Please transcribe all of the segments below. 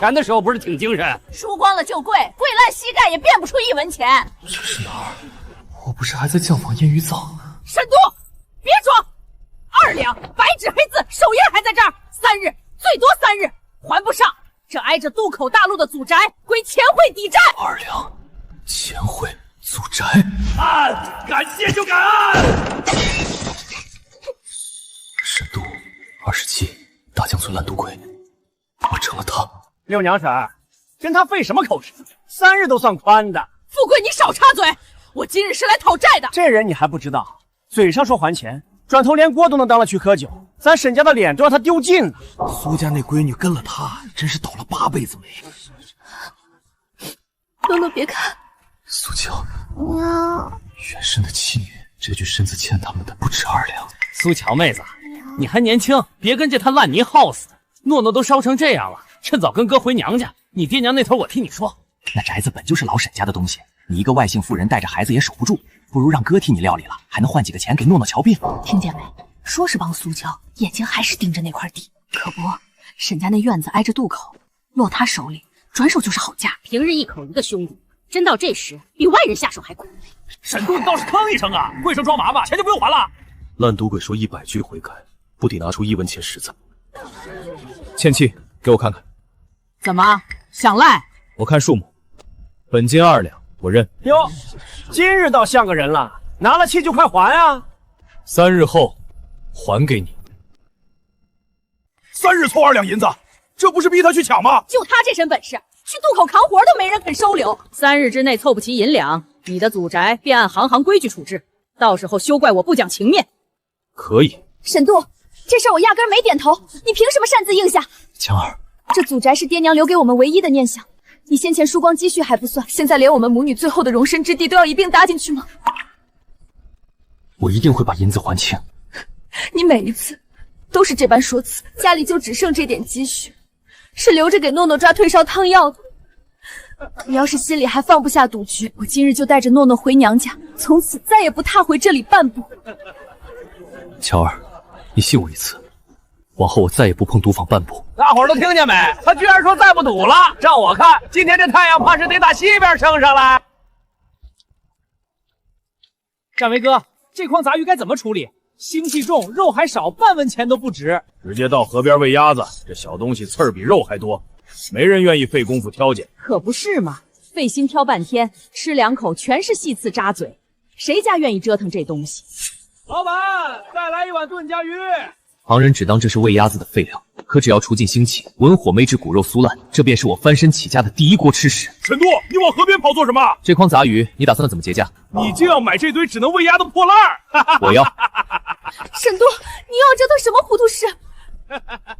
钱的时候不是挺精神？输光了就跪，跪烂膝盖也变不出1文钱。这是哪儿？我不是还在酱坊烟雨坊？沈都，别装！2两，白纸黑字，手印还在这儿。3日，最多3日，还不上，这挨着渡口大路的祖宅归钱会抵债。2两，钱会祖宅。按，敢谢就敢按。沈都27，大江村烂赌鬼，我成了他。六娘婶儿，跟他费什么口舌？3日都算宽的。富贵，你少插嘴！我今日是来讨债的。这人你还不知道，嘴上说还钱，转头连锅都能当了去喝酒，咱沈家的脸都让他丢尽了。苏家那闺女跟了他，真是倒了8辈子霉。诺诺别看，苏乔，原生的妻女，这具身子欠他们的不止2两。苏乔妹子，你还年轻，别跟这滩烂泥耗死。诺诺都烧成这样了，趁早跟哥回娘家。你爹娘那头我替你说。那宅子本就是老沈家的东西，你一个外姓妇人带着孩子也守不住，不如让哥替你料理了，还能换几个钱给诺诺瞧病。听见没？说是帮苏乔，眼睛还是盯着那块地。可不，沈家那院子挨着渡口，落他手里，转手就是好价。平日一口一个兄弟，真到这时，比外人下手还快。沈都，你倒是吭一声啊！跪手装麻吧，钱就不用还了。烂赌鬼说100句悔改，不抵拿出1文钱实在。欠契，给我看看。怎么想赖？我看数目，本金2两，我认。哟，今日倒像个人了，拿了契就快还啊！3日后还给你。3日凑2两银子，这不是逼他去抢吗？就他这身本事，去渡口扛活都没人肯收留。3日之内凑不齐银两，你的祖宅便按行规矩处置，到时候休怪我不讲情面。可以。沈都，这事儿我压根没点头，你凭什么擅自应下？江儿，这祖宅是爹娘留给我们唯一的念想，你先前输光积蓄还不算，现在连我们母女最后的容身之地都要一并搭进去吗？我一定会把银子还清。你每一次都是这般说辞，家里就只剩这点积蓄，是留着给诺诺抓退烧汤药的。你要是心里还放不下赌局，我今日就带着诺诺回娘家，从此再也不踏回这里半步。乔儿，你信我一次，往后我再也不碰赌坊半步。大伙儿都听见没？他居然说再不赌了！让我看，今天这太阳怕是得打西边升上来。占维哥，这筐杂鱼该怎么处理？腥气重，肉还少，半文钱都不值。直接到河边喂鸭子，这小东西刺儿比肉还多，没人愿意费功夫挑拣。可不是嘛，费心挑半天，吃2口全是细刺扎嘴，谁家愿意折腾这东西？老板，再来1碗炖家鱼。旁人只当这是喂鸭子的废料，可只要除尽腥气，文火煨至骨肉酥烂，这便是我翻身起家的第一锅吃食。沈都，你往河边跑做什么？这筐杂鱼，你打算怎么结价？你就要买这堆只能喂鸭的破烂儿？我要。沈都，你又要折腾什么糊涂事？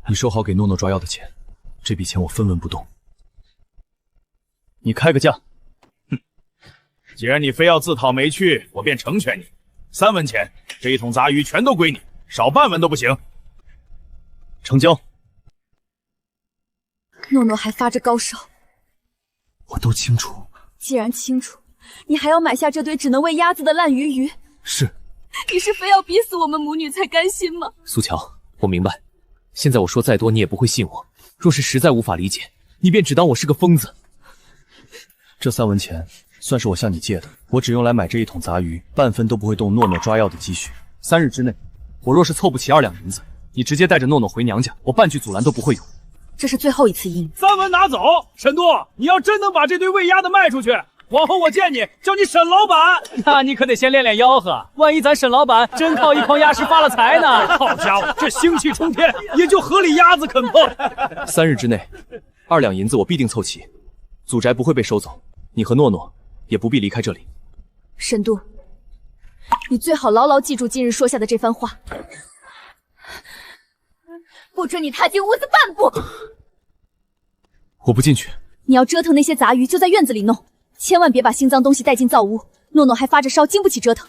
你收好给诺诺抓药的钱，这笔钱我分文不动。你开个价。哼，既然你非要自讨没趣，我便成全你。3文钱，这一桶杂鱼全都归你，少半文都不行。成交。诺诺还发着高烧，我都清楚。既然清楚，你还要买下这堆只能喂鸭子的烂鱼？是。你是非要逼死我们母女才甘心吗？苏乔，我明白。现在我说再多你也不会信我，若是实在无法理解，你便只当我是个疯子。这3文钱算是我向你借的，我只用来买这一桶杂鱼，半分都不会动诺诺抓药的积蓄。3日之内，我若是凑不齐2两银子，你直接带着诺诺回娘家，我半句阻拦都不会有。这是最后一次应，3文拿走。沈都，你要真能把这堆喂鸭的卖出去，往后我见你叫你沈老板。那你可得先练练吆喝，万一咱沈老板真靠一筐鸭食发了财呢？好家伙，这腥气冲天，也就河里鸭子肯碰。3日之内，2两银子我必定凑齐，祖宅不会被收走，你和诺诺也不必离开这里。沈都，你最好牢牢记住今日说下的这番话，不准你踏进屋子半步。我不进去。你要折腾那些杂鱼，就在院子里弄，千万别把腥脏东西带进灶屋。诺诺还发着烧，经不起折腾。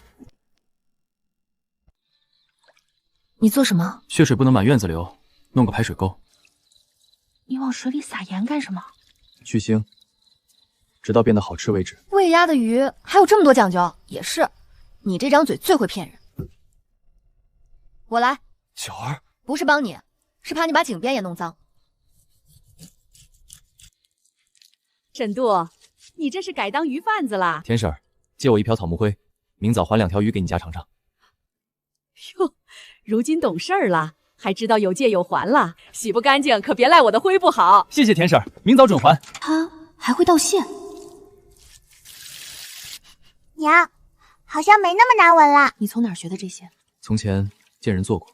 你做什么？血水不能满院子流，弄个排水沟。你往水里撒盐干什么？去腥，直到变得好吃为止。喂鸭的鱼还有这么多讲究？也是，你这张嘴最会骗人。我来。小儿，不是帮你，是怕你把井边也弄脏。沈渡，你这是改当鱼贩子啦？田婶儿，借我1瓢草木灰，明早还2条鱼给你家尝尝。哟，如今懂事儿了，还知道有借有还了。洗不干净可别赖我的灰不好。谢谢田婶儿，明早准还。他还会道谢。娘，好像没那么难闻了。你从哪儿学的这些？从前见人做过。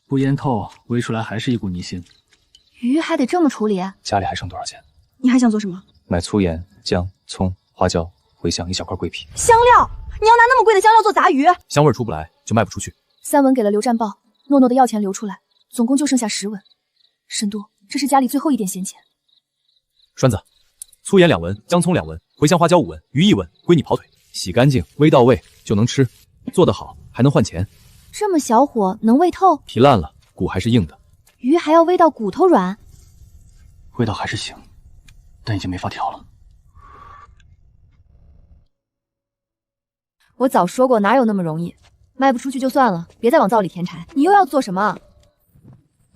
不腌透，煨出来还是一股泥腥。鱼还得这么处理？家里还剩多少钱？你还想做什么？买粗盐、姜、葱、花椒、茴香1小块桂皮。香料，你要拿那么贵的香料做杂鱼？香味出不来就卖不出去。3文给了刘战报，诺诺的要钱流出来，总共就剩下10文。沈渡，这是家里最后一点闲钱。栓子，粗盐2文，姜葱2文，茴香花椒5文，鱼1文，归你跑腿。洗干净，煨到位就能吃，做得好还能换钱。这么小火能煨透？皮烂了，骨还是硬的。鱼还要煨到骨头软？味道还是行，但已经没法调了。我早说过，哪有那么容易？卖不出去就算了，别再往灶里添柴。你又要做什么？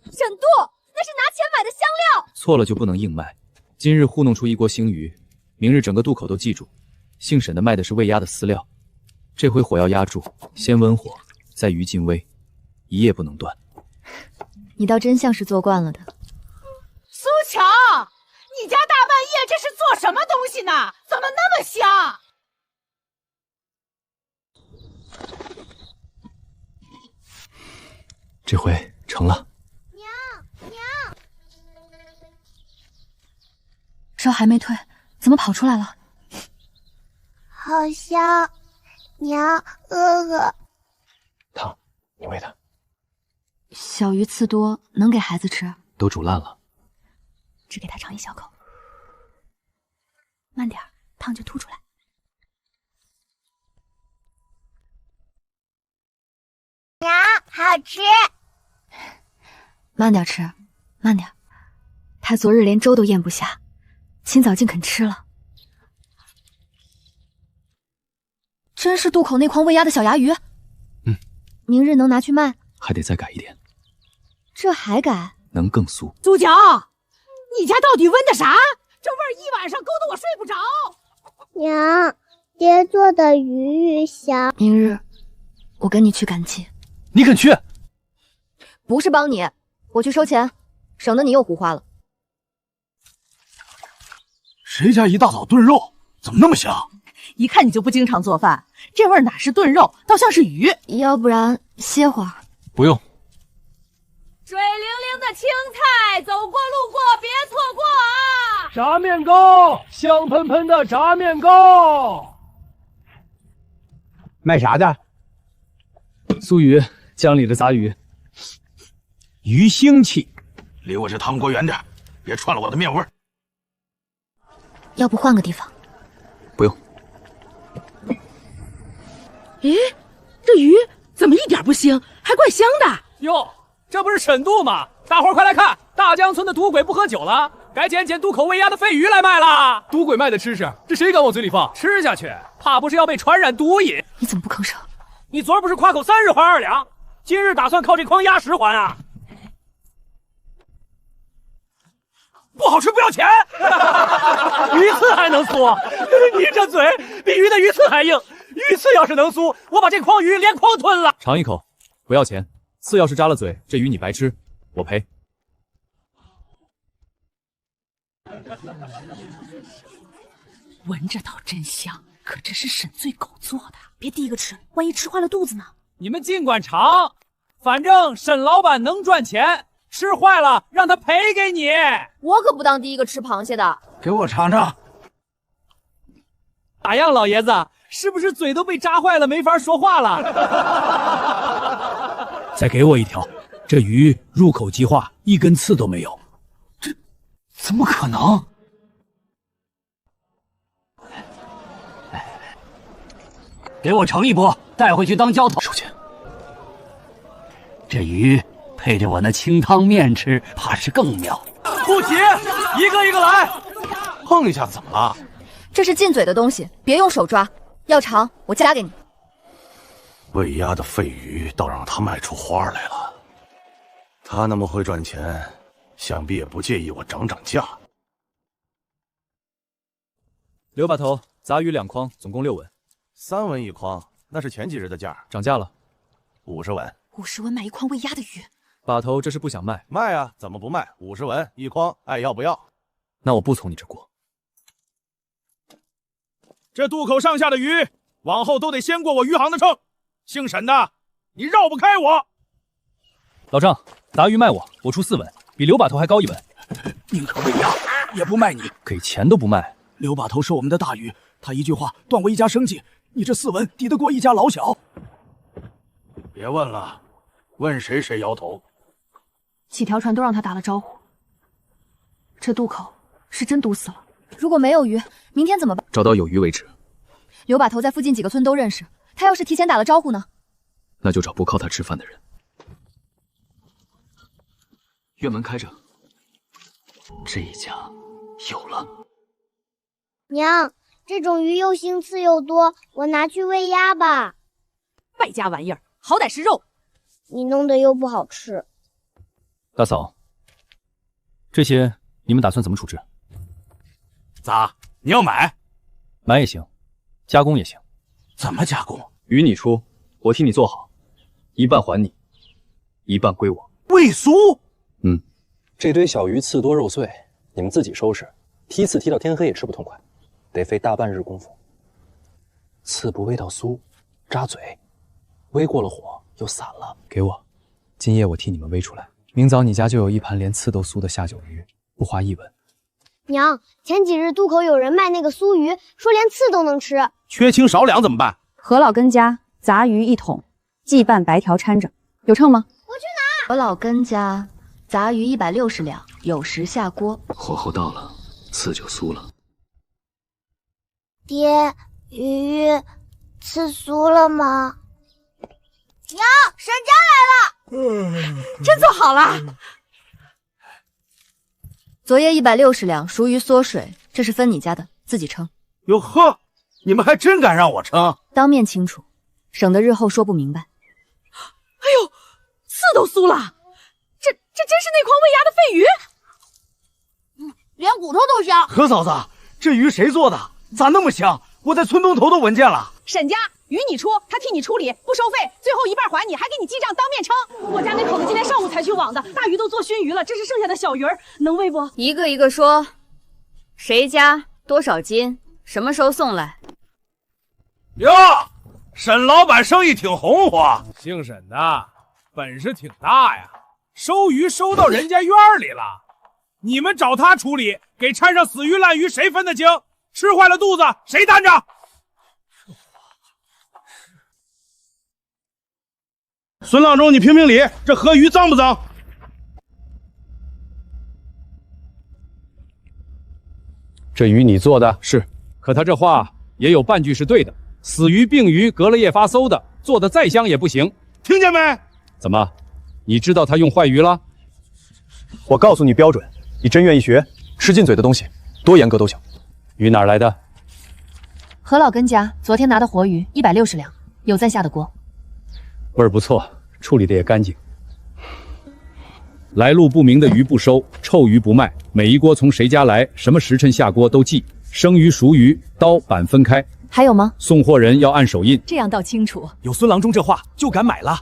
沈渡，那是拿钱买的香料。错了就不能硬卖。今日糊弄出1锅腥鱼，明日整个渡口都记住，姓沈的卖的是喂鸭的饲料。这回火要压住，先温火，再鱼进煨，一夜不能断。你倒真像是做惯了的。苏强，你家大半夜这是做什么东西呢？怎么那么香？这回成了。烧还没退，怎么跑出来了？好香，娘，饿饿。汤，你喂它。小鱼刺多，能给孩子吃？都煮烂了。只给他尝1小口，慢点，汤就吐出来。娘，好吃。慢点吃，慢点。他昨日连粥都咽不下，今早竟肯吃了。真是渡口那筐喂鸭的小牙鱼。明日能拿去卖？还得再改一点。这还改？能更酥。苏强，你家到底煨的啥？这味儿一晚上勾得我睡不着。娘，爹做的鱼香。明日我跟你去赶集。你肯去？不是帮你，我去收钱，省得你又胡花了。谁家一大早炖肉，怎么那么香？一看你就不经常做饭，这味儿哪是炖肉，倒像是鱼。要不然歇会儿。不用。水灵灵的青菜，走过路过别错过啊！炸面糕，香喷喷的炸面糕。卖啥的？酥鱼，江里的杂鱼。鱼腥气，离我这汤锅远点，别串了我的面味儿。要不换个地方？不用。咦，这鱼怎么一点不腥，还怪香的？哟，这不是沈渡吗？大伙儿快来看，大江村的赌鬼不喝酒了，该捡渡口喂鸭的废鱼来卖了。赌鬼卖的吃食，这谁敢往嘴里放？吃下去，怕不是要被传染毒瘾？你怎么不吭声？你昨儿不是夸口3日还2两，今日打算靠这筐鸭10还啊？不好吃不要钱，鱼刺还能酥？你这嘴比鱼的鱼刺还硬，鱼刺要是能酥，我把这筐鱼连筐吞了。尝一口，不要钱。刺要是扎了嘴，这鱼你白吃，我赔。闻着倒真香，可这是沈醉狗做的，别第一个吃，万一吃坏了肚子呢？你们尽管尝，反正沈老板能赚钱。吃坏了让他赔给你，我可不当第一个吃螃蟹的。给我尝尝。咋样，老爷子，是不是嘴都被扎坏了，没法说话了？再给我1条，这鱼入口即化，一根刺都没有。这怎么可能？给我盛1波，带回去当浇头。收钱。这鱼配着我那清汤面吃，怕是更妙。不急，一个一个来。碰一下怎么了？这是进嘴的东西，别用手抓。要尝，我加给你。喂鸭的废鱼倒让他卖出花来了。他那么会赚钱，想必也不介意我涨价。刘把头，杂鱼2筐，总共6文，3文1筐，那是前几日的价，涨价了，50文。50文买一筐喂鸭的鱼。把头，这是不想卖？卖啊，怎么不卖？50文1筐，爱要不要？那我不从你这过。这渡口上下的鱼，往后都得先过我余杭的秤。姓沈的，你绕不开我。老张，杂鱼卖我出4文，比刘把头还高1文。宁可喂鸭，也不卖你。给钱都不卖。刘把头是我们的大鱼，他一句话断我一家生计。你这4文抵得过一家老小？别问了，问谁谁摇头。几条船都让他打了招呼，这渡口是真堵死了。如果没有鱼，明天怎么办？找到有鱼为止。刘把头在附近几个村都认识，他要是提前打了招呼呢？那就找不靠他吃饭的人。院门开着，这一家有了。娘，这种鱼又腥刺又多，我拿去喂鸭吧。败家玩意儿，好歹是肉，你弄得又不好吃。大嫂，这些你们打算怎么处置？咋？你要买？买也行，加工也行。怎么加工？鱼你出，我替你做好，一半还你，一半归我。喂酥？这堆小鱼刺多肉碎，你们自己收拾，踢刺踢到天黑也吃不痛快，得费大半日功夫。刺不煨到酥，扎嘴，煨过了火又散了。给我，今夜我替你们煨出来，明早你家就有一盘连刺都酥的下酒鱼，不花1文。娘，前几日渡口有人卖那个酥鱼，说连刺都能吃。缺斤少两怎么办？何老根家杂鱼1桶，鸡拌白条掺着，有秤吗？我去拿。何老根家杂鱼160两，有时下锅。火候到了，刺就酥了。爹，鱼刺酥了吗？娘，沈家来了，真做好了。昨夜160两熟鱼缩水，这是分你家的，自己称。哟呵，你们还真敢让我称？当面清楚，省得日后说不明白。哎呦，刺都酥了，这真是那筐喂鸭的废鱼，连骨头都香。何嫂子，这鱼谁做的？咋那么香？我在村东头都闻见了。沈家鱼你出，他替你处理，不收费，最后一半还你，还给你记账，当面称。我家那口子今天上午才去网的，大鱼都做熏鱼了，这是剩下的小鱼儿，能喂不？一个一个说，谁家多少斤，什么时候送来？哟，沈老板生意挺红火，姓沈的本事挺大呀，收鱼收到人家院里了。你们找他处理，给掺上死鱼烂鱼，谁分得清？吃坏了肚子谁担着？孙郎中，你评评理，这河鱼脏不脏？这鱼你做的是，可他这话也有半句是对的。死鱼病鱼隔了夜发馊的，做的再香也不行。听见没？怎么，你知道他用坏鱼了？我告诉你标准，你真愿意学，吃进嘴的东西，多严格都行。鱼哪儿来的？何老根家昨天拿的活鱼160两，有在下的锅。味儿不错，处理的也干净。来路不明的鱼不收，臭鱼不卖。每一锅从谁家来，什么时辰下锅都记。生鱼熟鱼，刀板分开。还有吗？送货人要按手印。这样倒清楚。有孙郎中这话，就敢买了。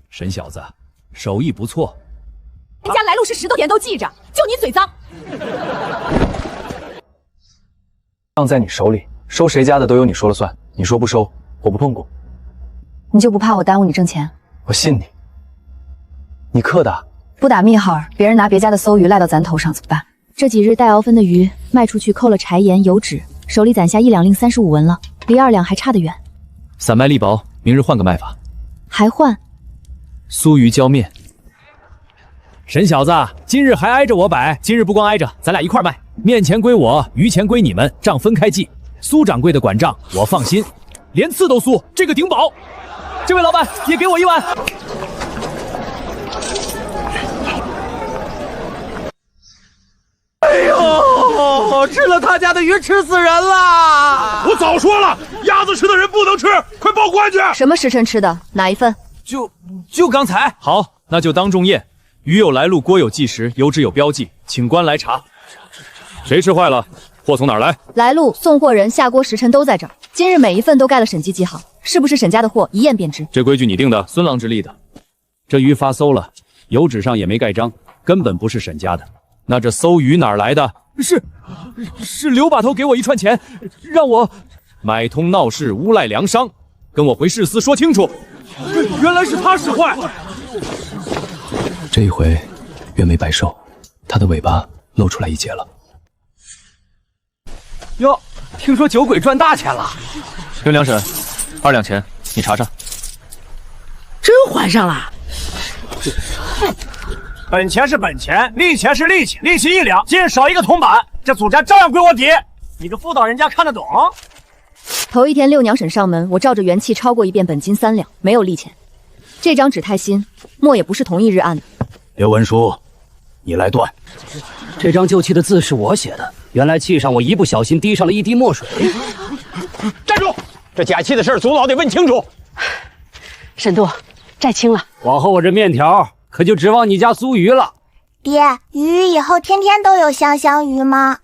沈小子，手艺不错。人家来路是10多点都记着，就你嘴脏。账在你手里，收谁家的都由你说了算。你说不收，我不碰过。你就不怕我耽误你挣钱？我信你。你克的？不打密号，别人拿别家的馊鱼赖到咱头上怎么办？这几日带熬分的鱼卖出去，扣了柴盐油纸，手里攒下1两令35文了，离2两还差得远。散卖力薄，明日换个卖法。还换？酥鱼浇面。沈小子，今日还挨着我摆，今日不光挨着，咱俩一块卖。面钱归我，鱼钱归你们，账分开记。苏掌柜的管账，我放心。连刺都酥，这个顶饱。这位老板也给我1碗。哎呦，吃了他家的鱼，吃死人了！我早说了，鸭子吃的人不能吃，快报官去！什么时辰吃的？哪一份？就刚才。好，那就当众验。鱼有来路，锅有计时，油脂有标记，请官来查。谁吃坏了，货从哪儿来？来路、送货人、下锅时辰都在这儿。今日每一份都盖了审计记号，是不是沈家的货一验便知。这规矩你定的，孙郎之立的。这鱼发馊了，油纸上也没盖章，根本不是沈家的。那这馊鱼哪儿来的？是刘把头给我一串钱，让我买通闹事，诬赖粮商，跟我回市司说清楚。原来是他使坏。这一回月眉白寿，他的尾巴露出来一截了。哟，听说酒鬼赚大钱了。刘良婶，2两钱，你查查。真还上了。本钱是本钱，利钱是利息，利息1两，今日少一个铜板，这祖宅照样归我抵。你个妇道人家看得懂？头一天六娘婶上门，我照着元气抄过一遍，本金3两，没有利钱。这张纸太新，墨也不是同一日按的。刘文书，你来断。这张旧契的字是我写的，原来契上我一不小心滴上了一滴墨水。站住！这假契的事，祖老得问清楚。沈度，债清了。往后我这面条可就指望你家苏鱼了。爹，鱼以后天天都有香香鱼吗？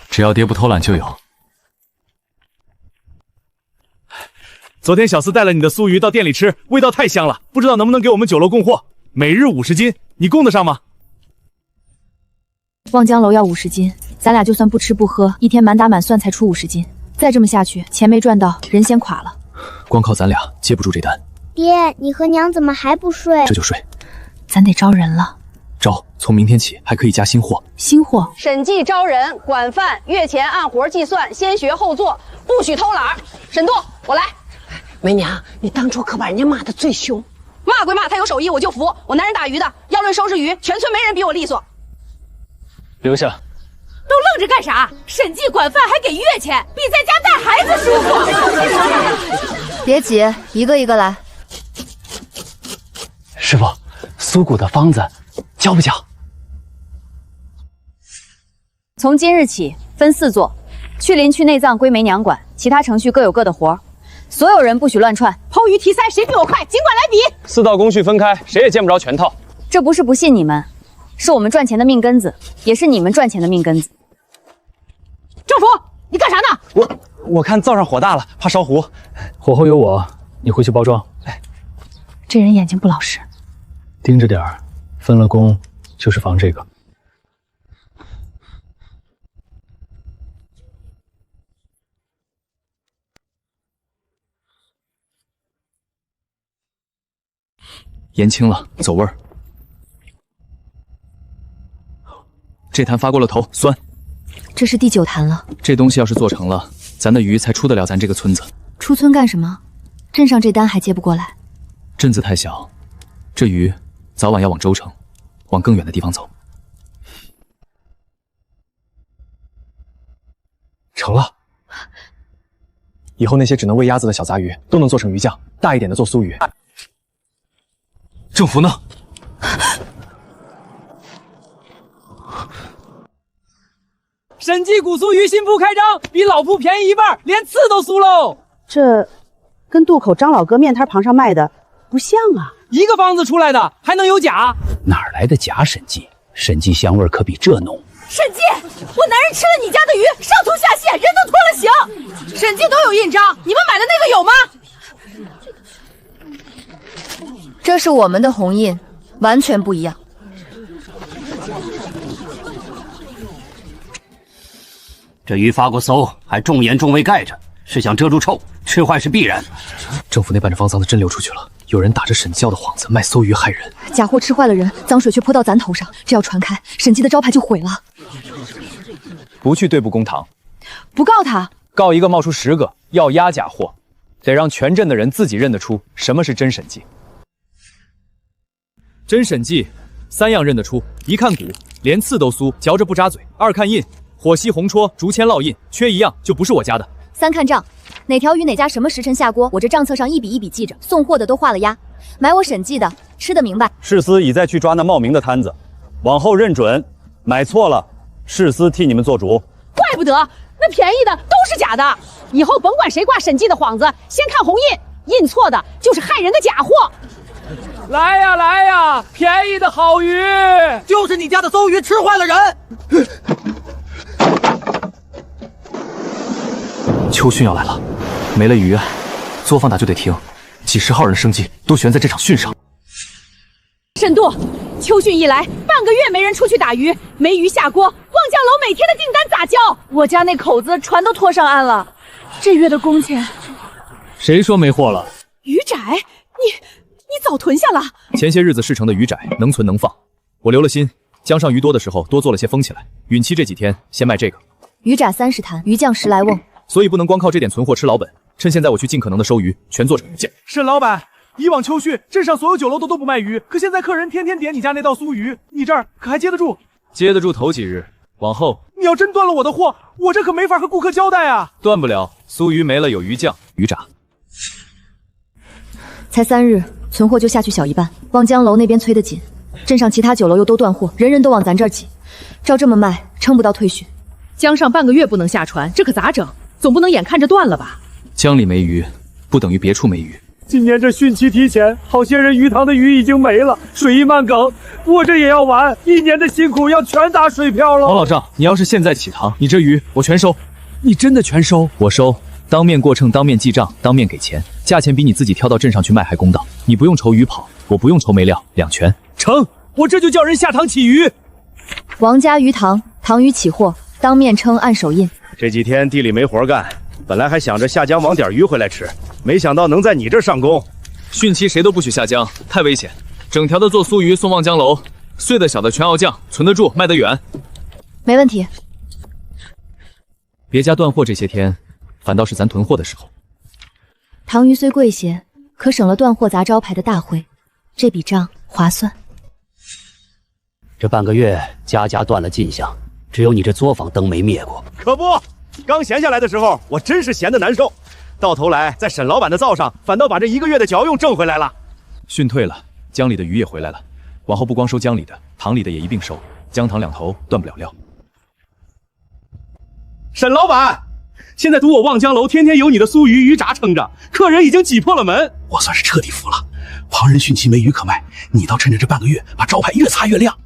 只要爹不偷懒就有。昨天小厮带了你的酥鱼到店里吃，味道太香了，不知道能不能给我们酒楼供货？每日50斤，你供得上吗？望江楼要50斤，咱俩就算不吃不喝，一天满打满算才出50斤。再这么下去，钱没赚到，人先垮了。光靠咱俩接不住这单。爹，你和娘怎么还不睡？这就睡。咱得招人了。招，从明天起还可以加新货。新货？审计招人，管饭，月前按活计算，先学后做，不许偷懒。沈度，我来。梅娘，你当初可把人家骂得最凶。骂归骂，他有手艺我就服。我男人打鱼的，要论收拾鱼，全村没人比我利索。留下。都愣着干啥？审计管饭还给月钱，比在家带孩子舒服。别急，一个一个来。师傅，苏骨的方子交不交？从今日起分4座，去鳞去内脏归梅娘管，其他程序各有各的活。所有人不许乱串。剖鱼提腮，谁比我快？尽管来比。4道工序分开，谁也见不着全套。这不是不信你们，是我们赚钱的命根子，也是你们赚钱的命根子。政府，你干啥呢？我看灶上火大了，怕烧糊。火候有我，你回去包装。这人眼睛不老实，盯着点儿，分了工就是防这个。盐清了，走味儿。这坛发过了头，酸。这是第9坛了。这东西要是做成了，咱的鱼才出得了咱这个村子。出村干什么？镇上这单还接不过来。镇子太小，这鱼早晚要往州城，往更远的地方走。成了。以后那些只能喂鸭子的小杂鱼都能做成鱼酱，大一点的做酥鱼。政府呢？审计古酥鱼新铺开张，比老铺便宜1半，连刺都酥喽。这跟渡口张老哥面摊旁上卖的不像啊！一个方子出来的，还能有假？哪来的假审计？审计香味可比这浓。审计，我男人吃了你家的鱼，上吐下泻，人都脱了形。审计都有印章，你们买的那个有吗？这是我们的红印，完全不一样。这鱼发过馊，还重盐重味盖着，是想遮住臭，吃坏是必然。政府那办着方舱的真流出去了，有人打着审教的幌子卖馊鱼害人，假货吃坏了人，脏水却泼到咱头上，这要传开，审计的招牌就毁了。不去对簿公堂，不告他，告一个冒出10个，要压假货，得让全镇的人自己认得出什么是真审计。真审计3样认得出：一看骨，连刺都酥，嚼着不扎嘴；二看印，火吸红戳，竹签烙印，缺一样就不是我家的。3看账，哪条鱼哪家什么时辰下锅，我这账册上一笔一笔记着，送货的都画了押，买我审计的吃得明白。市司已在去抓那冒名的摊子，往后认准，买错了，市司替你们做主。怪不得那便宜的都是假的，以后甭管谁挂审计的幌子，先看红印，印错的就是害人的假货。来呀来呀，便宜的好鱼，就是你家的馊鱼吃坏了人。秋训要来了，没了鱼，作坊打就得停，几十号人的生计都悬在这场训上。沈渡，秋训一来，半个月没人出去打鱼，没鱼下锅，望江楼每天的订单咋交？我家那口子船都拖上岸了，这月的工钱。谁说没货了？鱼仔，你早囤下了？前些日子事成的鱼仔能存能放，我留了心，江上鱼多的时候多做了些封起来，允期这几天先卖这个。鱼炸30坛，鱼酱10来瓮，所以不能光靠这点存货吃老本，趁现在我去尽可能的收鱼，全做成件。沈老板，以往秋训镇上所有酒楼都不卖鱼，可现在客人天天点你家那道酥鱼，你这儿可还接得住？接得住头几日，往后你要真断了我的货，我这可没法和顾客交代啊。断不了，酥鱼没了有鱼酱、鱼炸。才3日，存货就下去小一半。望江楼那边催得紧，镇上其他酒楼又都断货，人人都往咱这儿挤。照这么卖，撑不到退训。江上半个月不能下船，这可咋整？总不能眼看着断了吧？江里没鱼，不等于别处没鱼。今年这汛期提前，好些人鱼塘的鱼已经没了，水一漫梗，我这也要完，1年的辛苦要全打水漂了。王老丈，你要是现在起塘，你这鱼我全收。你真的全收？我收，当面过秤，当面记账，当面给钱，价钱比你自己挑到镇上去卖还公道。你不用愁鱼跑，我不用愁没料，两全。成，我这就叫人下塘起鱼。王家鱼塘，塘鱼起货，当面称，按手印。这几天地里没活干，本来还想着下江网点鱼回来吃，没想到能在你这儿上工。汛期谁都不许下江，太危险。整条的做酥鱼送望江楼，碎的小的全熬酱，存得住，卖得远。没问题。别家断货这些天，反倒是咱囤货的时候。塘鱼虽贵些，可省了断货砸招牌的大灰，这笔账划算。这半个月家家断了进项，只有你这作坊灯没灭过。可不，刚闲下来的时候，我真是闲得难受。到头来，在沈老板的灶上，反倒把这1个月的脚用挣回来了。训退了，江里的鱼也回来了，往后不光收江里的，塘里的也一并收，江塘两头断不了料。沈老板，现在赌我望江楼天天有你的酥鱼、鱼炸撑着，客人已经挤破了门。我算是彻底服了，旁人汛期没鱼可卖，你倒趁着这半个月把招牌越擦越亮。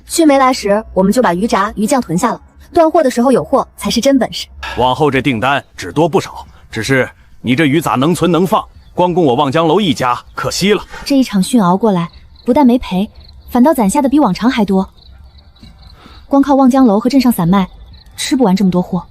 汛没来时，我们就把鱼炸、鱼酱囤下了，断货的时候有货才是真本事。往后这订单只多不少，只是你这鱼咋能存能放？光供我望江楼一家，可惜了。这一场训熬过来，不但没赔，反倒攒下的比往常还多。光靠望江楼和镇上散卖，吃不完这么多货。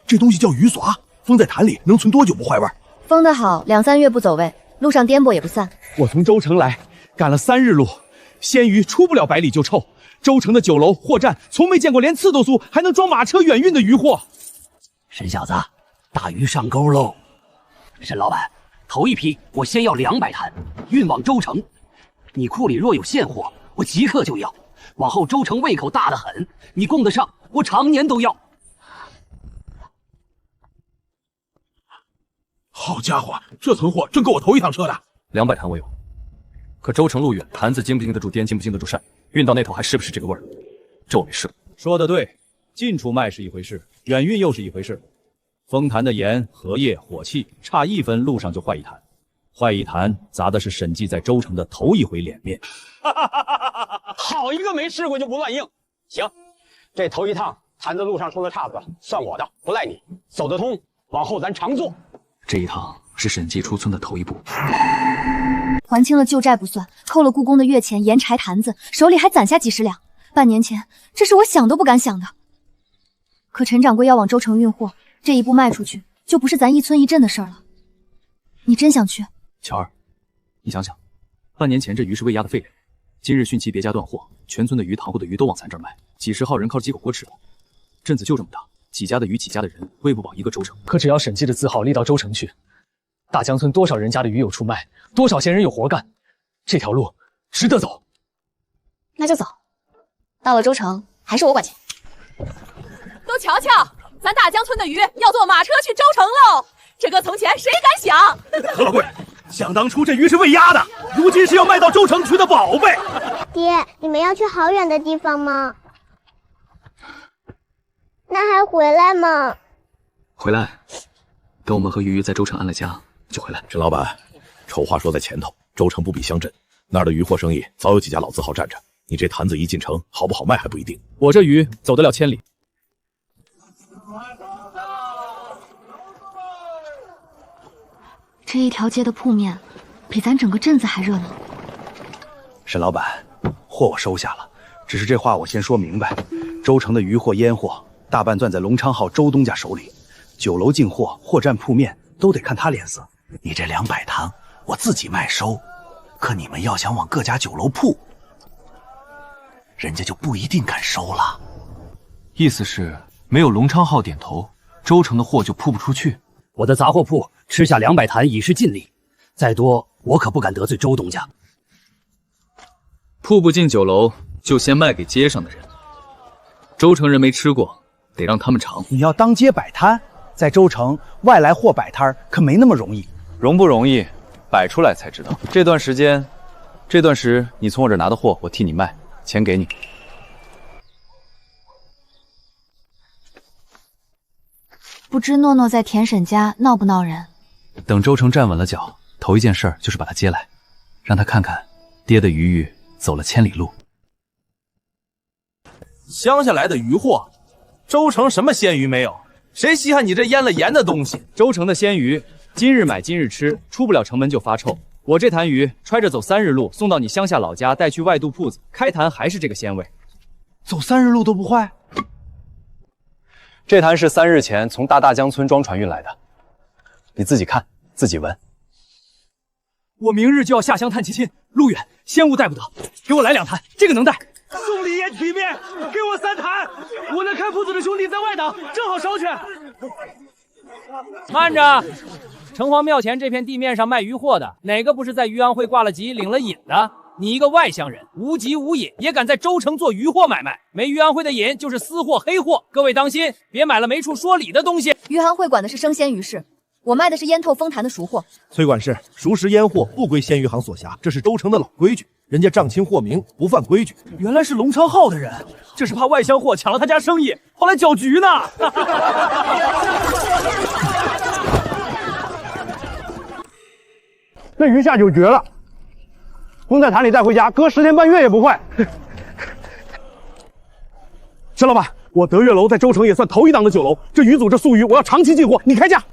这东西叫鱼耍，封在坛里能存多久不坏味？封得好，2、3月不走味，路上颠簸也不散。我从州城来，赶了3日路，鲜鱼出不了100里就臭。州城的酒楼货站从没见过连刺都酥还能装马车远运的鱼货。沈小子，大鱼上钩喽！沈老板，头一批我先要200坛，运往州城。你库里若有现货，我即刻就要。往后州城胃口大得很，你供得上，我常年都要。好家伙，这存货真够我头一趟车的。200坛我有，可州城路远，坛子经不经得住颠，经不经得住晒，运到那头还是不是这个味儿？这我没试过。说得对，近处卖是一回事，远运又是一回事。封坛的盐、荷叶、火气差1分，路上就坏1坛，坏1坛砸的是审计在州城的头一回脸面。好一个没试过就不乱应。行，这头一趟坛子路上出了岔子，算我的，不赖你。走得通，往后咱常做。这一趟是审计出村的头一步，还清了旧债不算，扣了故宫的月钱、盐柴坛子，手里还攒下几10两。半年前，这是我想都不敢想的。可陈掌柜要往州城运货，这一步迈出去，就不是咱一村一镇的事儿了。你真想去？巧儿，你想想，半年前这鱼是喂鸭的废料，今日汛期别家断货，全村的鱼塘后的鱼都往咱这儿卖，几10号人靠几口锅吃了。镇子就这么大，几家的鱼几家的人，喂不饱一个州城。可只要审计的字号立到州城去，大江村多少人家的鱼有出卖，多少闲人有活干，这条路值得走。那就走，到了州城还是我管钱。都瞧瞧，咱大江村的鱼要坐马车去州城喽！这搁从前谁敢想？何老贵，想当初这鱼是喂鸭的，如今是要卖到州城去的宝贝。爹，你们要去好远的地方吗？那还回来吗？回来，等我们和鱼鱼在州城安了家就回来。沈老板，丑话说在前头，州城不比乡镇，那儿的渔货生意早有几家老字号占着，你这坛子一进城，好不好卖还不一定。我这鱼走得了千里。这一条街的铺面，比咱整个镇子还热闹。沈老板，货我收下了，只是这话我先说明白，州城的渔货烟货大半攥在隆昌号周东家手里，酒楼进货或占铺面都得看他脸色。你这200坛我自己卖收，可你们要想往各家酒楼铺，人家就不一定敢收了。意思是没有隆昌号点头，州城的货就铺不出去。我的杂货铺吃下200坛已是尽力，再多我可不敢得罪周东家。铺不进酒楼，就先卖给街上的人。州城人没吃过，得让他们尝。你要当街摆摊，在州城外来货摆摊可没那么容易。容不容易，摆出来才知道。这段时你从我这拿的货，我替你卖，钱给你。不知诺诺在田婶家闹不闹人？等州城站稳了脚，头一件事就是把他接来，让他看看爹的鱼鱼走了千里路。乡下来的鱼货，州城什么鲜鱼没有？谁稀罕你这腌了盐的东西？州城的鲜鱼，今日买今日吃，出不了城门就发臭。我这坛鱼揣着走3日路，送到你乡下老家，带去外渡铺子，开坛还是这个鲜味。走3日路都不坏？这坛是3日前从大江村装船运来的，你自己看，自己闻。我明日就要下乡探亲戚，路远，鲜物带不得，给我来2坛，这个能带。送礼也体面，给我3坛。我那开铺子的兄弟在外挡，正好捎去。慢着，城隍庙前这片地面上卖鱼货的，哪个不是在渔安会挂了籍、领了引的？你一个外乡人，无籍无引，也敢在州城做渔货买卖？没渔安会的引就是私货黑货，各位当心，别买了没处说理的东西。渔安会管的是生鲜鱼市，我卖的是腌透丰坛的熟货。崔管事，熟食腌货不归鲜鱼行所辖，这是州城的老规矩，人家账清货明，不犯规矩。原来是隆昌号的人，这是怕外乡货抢了他家生意，后来搅局呢。那鱼下酒绝了，封在坛里带回家，搁10天半月也不坏。沈老板，我德月楼在州城也算头一档的酒楼，这鱼组这素鱼我要长期进货，你开价。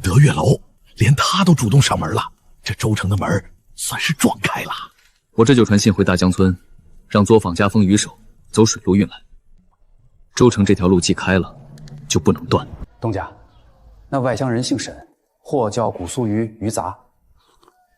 德月楼连他都主动上门了，这州城的门算是撞开了。我这就传信回大江村，让作坊加封鱼手走水路运来。州城这条路既开了，就不能断。东家，那外乡人姓沈，货叫古苏鱼鱼杂。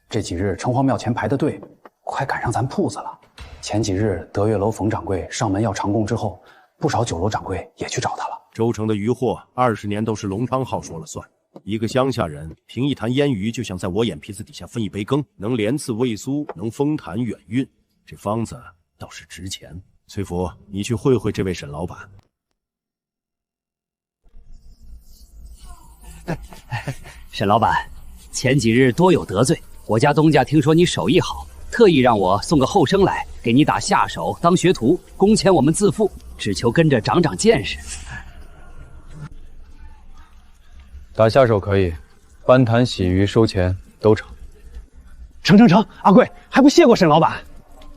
这几日城隍庙前排的队，快赶上咱铺子了。前几日德月楼冯掌柜上门要长工之后，不少酒楼掌柜也去找他了。州城的鱼货20年都是隆昌号说了算。一个乡下人凭一坛腌鱼，就想在我眼皮子底下分一杯羹，能连刺未酥，能封坛远运，这方子倒是值钱。崔福，你去会会这位沈老板。沈老板，前几日多有得罪，我家东家听说你手艺好，特意让我送个后生来，给你打下手当学徒，工钱我们自付，只求跟着长长见识。打下手可以，搬坛洗鱼收钱都成。成，阿贵还不谢过沈老板？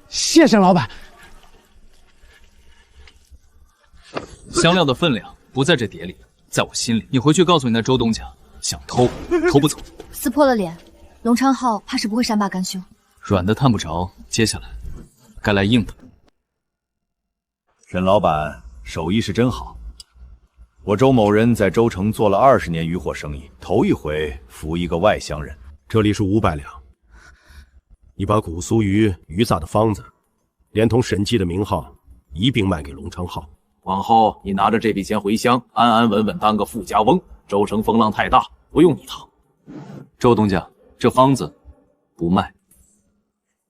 谢沈老板。香料的分量不在这碟里，在我心里。你回去告诉你那周东家，想偷偷不走。撕破了脸，隆昌号怕是不会善罢甘休。软的探不着，接下来该来硬的。沈老板手艺是真好。我周某人在州城做了20年渔货生意，头一回服一个外乡人。这里是500两，你把古苏鱼鱼杂的方子，连同沈记的名号一并卖给隆昌号。往后你拿着这笔钱回乡，安安稳稳当个富家翁。州城风浪太大，不用你趟。周东家，这方子不卖。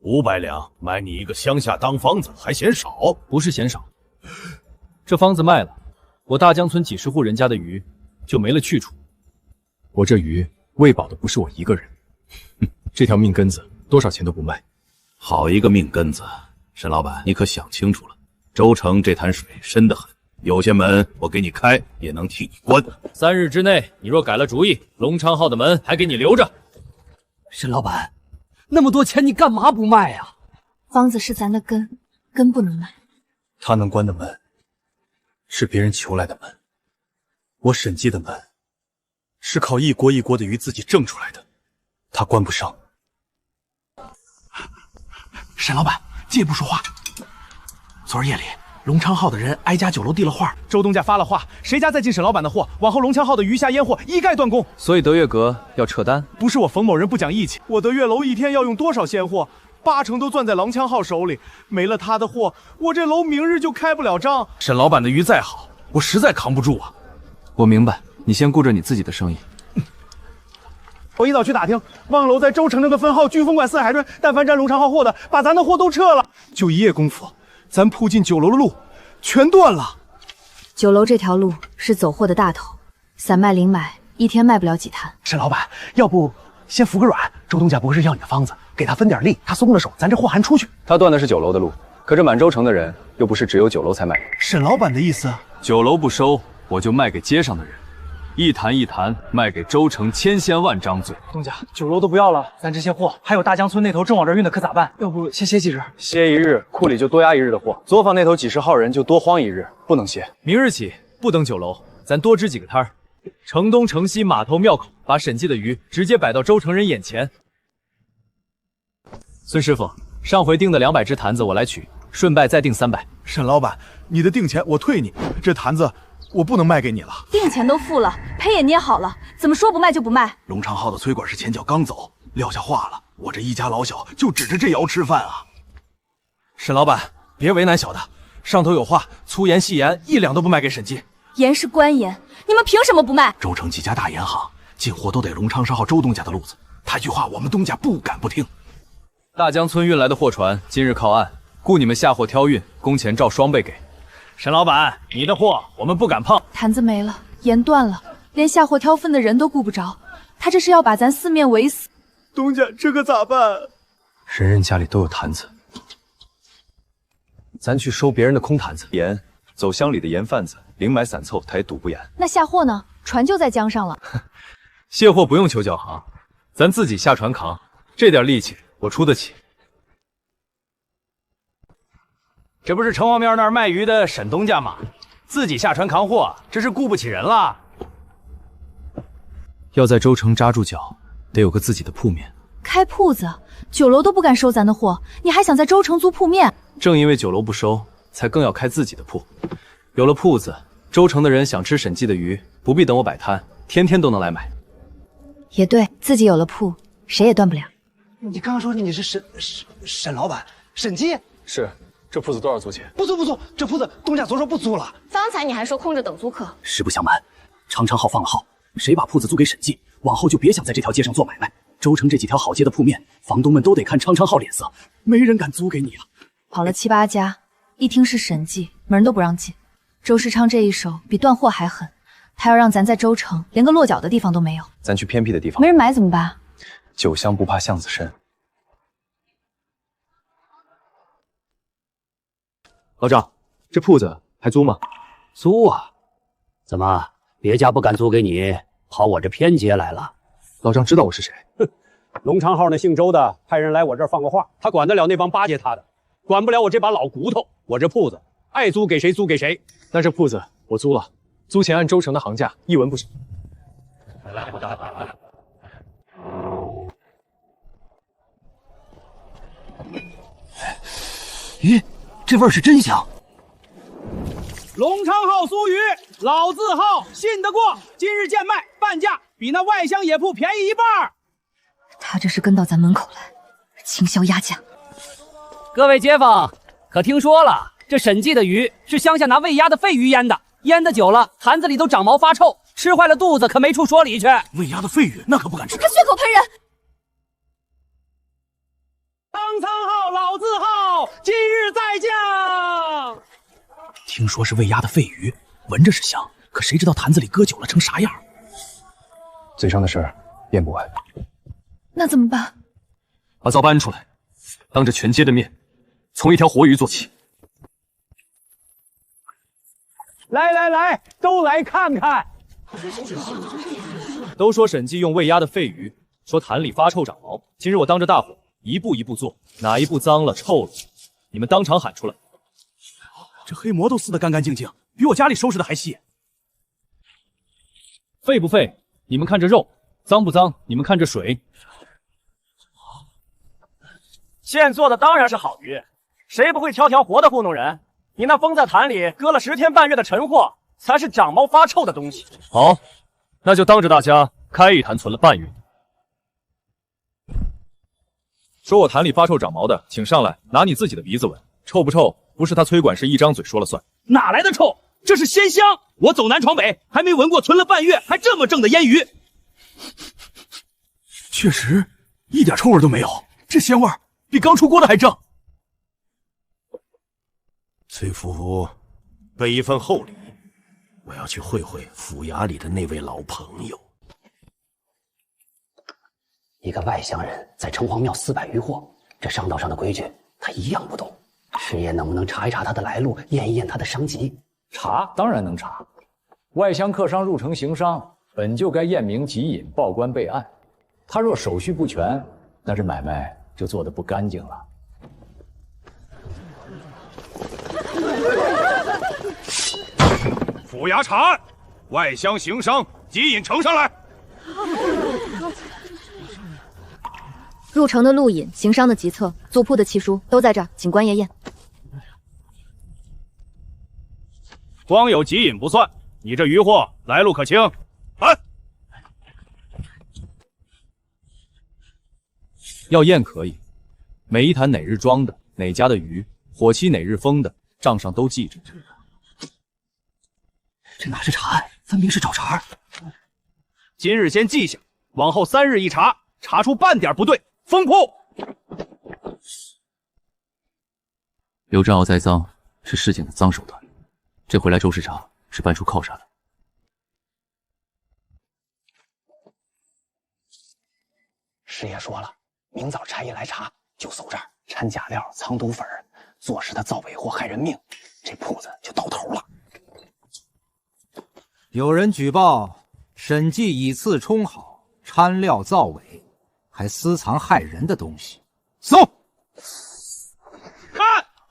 500两买你一个乡下当方子，还嫌少？不是嫌少，这方子卖了，我大江村几十户人家的鱼就没了去处。我这鱼喂饱的不是我一个人，这条命根子多少钱都不卖。好一个命根子！沈老板，你可想清楚了，州城这潭水深得很，有些门我给你开，也能替你关。3日之内，你若改了主意，隆昌号的门还给你留着。沈老板，那么多钱你干嘛不卖呀？方子是咱的根，根不能卖。他能关的门，是别人求来的门。我审计的门，是靠一锅一锅的鱼自己挣出来的，他关不上。沈老板，借不说话。昨儿夜里，龙昌浩的人挨家酒楼递了话，周东家发了话，谁家再进沈老板的货，往后龙昌浩的鱼虾烟货一概断供。所以德月阁要撤单？不是我冯某人不讲义气，我德月楼一天要用多少鲜货，80%都攥在郎昌浩手里，没了他的货，我这楼明日就开不了张。沈老板的鱼再好，我实在扛不住啊。我明白，你先顾着你自己的生意。我一早去打听，望楼在周城那个分号飓风馆4海润，但凡沾龙昌浩货的，把咱的货都撤了。就一夜功夫，咱铺进酒楼的路全断了。酒楼这条路是走货的大头，散卖零买，一天卖不了几坛。沈老板，要不先服个软？周东家不是要你的方子，给他分点利，他松了手，咱这货还出去。他断的是酒楼的路，可这满州城的人又不是只有酒楼才买。沈老板的意思，酒楼不收，我就卖给街上的人。一坛一坛卖给州城千千万张嘴。东家，酒楼都不要了，咱这些货还有大江村那头正往这儿运的，可咋办？要不先歇几日？歇一日，库里就多压一日的货；作坊那头几十号人就多荒一日，不能歇。明日起不等酒楼，咱多支几个摊儿，城东、城西、码头、庙口，把审计的鱼直接摆到州城人眼前。孙师傅，上回订的200只坛子我来取，顺拜再订300。沈老板，你的定钱我退你，这坛子我不能卖给你了。定钱都付了，赔也捏好了，怎么说不卖就不卖？龙昌浩的催管是前脚刚走，撂下话了，我这一家老小就指着这窑吃饭啊。沈老板，别为难小的，上头有话，粗盐细盐1两都不卖给审计。盐是官盐，你们凭什么不卖？州城几家大盐行进货都得龙昌浩周东家的路子，他一句话我们东家不敢不听。大江村运来的货船今日靠岸，雇你们下货挑运，工钱照双倍给。沈老板，你的货我们不敢碰。坛子没了，盐断了，连下货挑粪的人都顾不着，他这是要把咱四面围死。东家，这可咋办？人人家里都有坛子，咱去收别人的空坛子。盐，走乡里的盐贩子，零买散凑，他也赌不严。那下货呢？船就在江上了。卸货不用求脚行，咱自己下船扛，这点力气我出得起。这不是城隍庙那儿卖鱼的沈东家吗？自己下船扛货，这是顾不起人了。要在州城扎住脚，得有个自己的铺面。开铺子，酒楼都不敢收咱的货，你还想在州城租铺面？正因为酒楼不收，才更要开自己的铺。有了铺子，州城的人想吃审计的鱼，不必等我摆摊，天天都能来买。也对，自己有了铺，谁也断不了。你刚刚说你是沈老板，审计是。这铺子多少租钱？不租，这铺子东家昨说不租了。方才你还说空着等租客。实不相瞒，常昌浩放了号，谁把铺子租给审计，往后就别想在这条街上做买卖。州城这几条好街的铺面，房东们都得看常昌浩脸色，没人敢租给你了。跑了7、8家，一听是审计，门都不让进。周世昌这一手比断货还狠，他要让咱在州城连个落脚的地方都没有。咱去偏僻的地方，没人买怎么办？酒香不怕巷子深。老张，这铺子还租吗？租啊？怎么别家不敢租给你，跑我这偏街来了？老张知道我是谁？哼，龙昌浩那姓周的派人来我这儿放过话，他管得了那帮巴结他的，管不了我这把老骨头。我这铺子爱租给谁租给谁。那这铺子我租了，租钱按州城的行价，一文不少。咦，这味儿是真香！龙昌浩酥鱼，老字号，信得过。今日贱卖，半价，比那外乡野铺便宜1半。他这是跟到咱门口来，倾销压价。各位街坊，可听说了？这审计的鱼是乡下拿喂鸭的废鱼腌的，腌的久了，坛子里都长毛发臭，吃坏了肚子可没处说理去。喂鸭的废鱼那可不敢吃，他血口喷人。张苍浩，老字号，今日再降。听说是喂鸭的废鱼，闻着是香，可谁知道坛子里搁久了成啥样？嘴上的事儿辩不完。那怎么办？把灶搬出来，当着全街的面，从一条活鱼做起。来，都来看看。都说审计用喂鸭的废鱼，说坛里发臭长毛。今日我当着大伙一步一步做，哪一步脏了臭了，你们当场喊出来。这黑魔都撕得干干净净，比我家里收拾的还细。废不废？你们看这肉；脏不脏？你们看这水。现做的当然是好鱼，谁不会挑条活的糊弄人？你那封在坛里搁了10天半月的陈货，才是长毛发臭的东西。好，那就当着大家开一坛存了半月。说我坛里发臭长毛的，请上来拿你自己的鼻子闻，臭不臭？不是他崔管事一张嘴说了算。哪来的臭？这是鲜香！我走南闯北，还没闻过存了半月还这么正的腌鱼。确实，一点臭味都没有，这鲜味比刚出锅的还正。崔福，备一份厚礼，我要去会会府衙里的那位老朋友。一个外乡人在城隍庙私摆鱼货，这商道上的规矩他一样不懂。师爷能不能查一查他的来路，验一验他的商籍？查当然能查。外乡客商入城行商，本就该验明籍隐，报官备案。他若手续不全，那这买卖就做得不干净了。府衙查案，外乡行商，即引呈上来。入城的路引、行商的籍册、租铺的契书都在这儿，请官爷验。光有即引不算，你这鱼货来路可清？来，要验可以，每一坛哪日装的，哪家的鱼，火期哪日封的，账上都记着。这哪是查案，分明是找茬。今日先记下，往后3日一查，查出半点不对，封铺。刘振傲栽赃是市井的脏手段，这回来周市长是搬出靠山了。师爷说了，明早差役来查，就搜这儿掺假料、藏毒粉，坐实他造伪货害人命，这铺子就到头了。有人举报审计以次充好，掺料造伪，还私藏害人的东西，搜！看，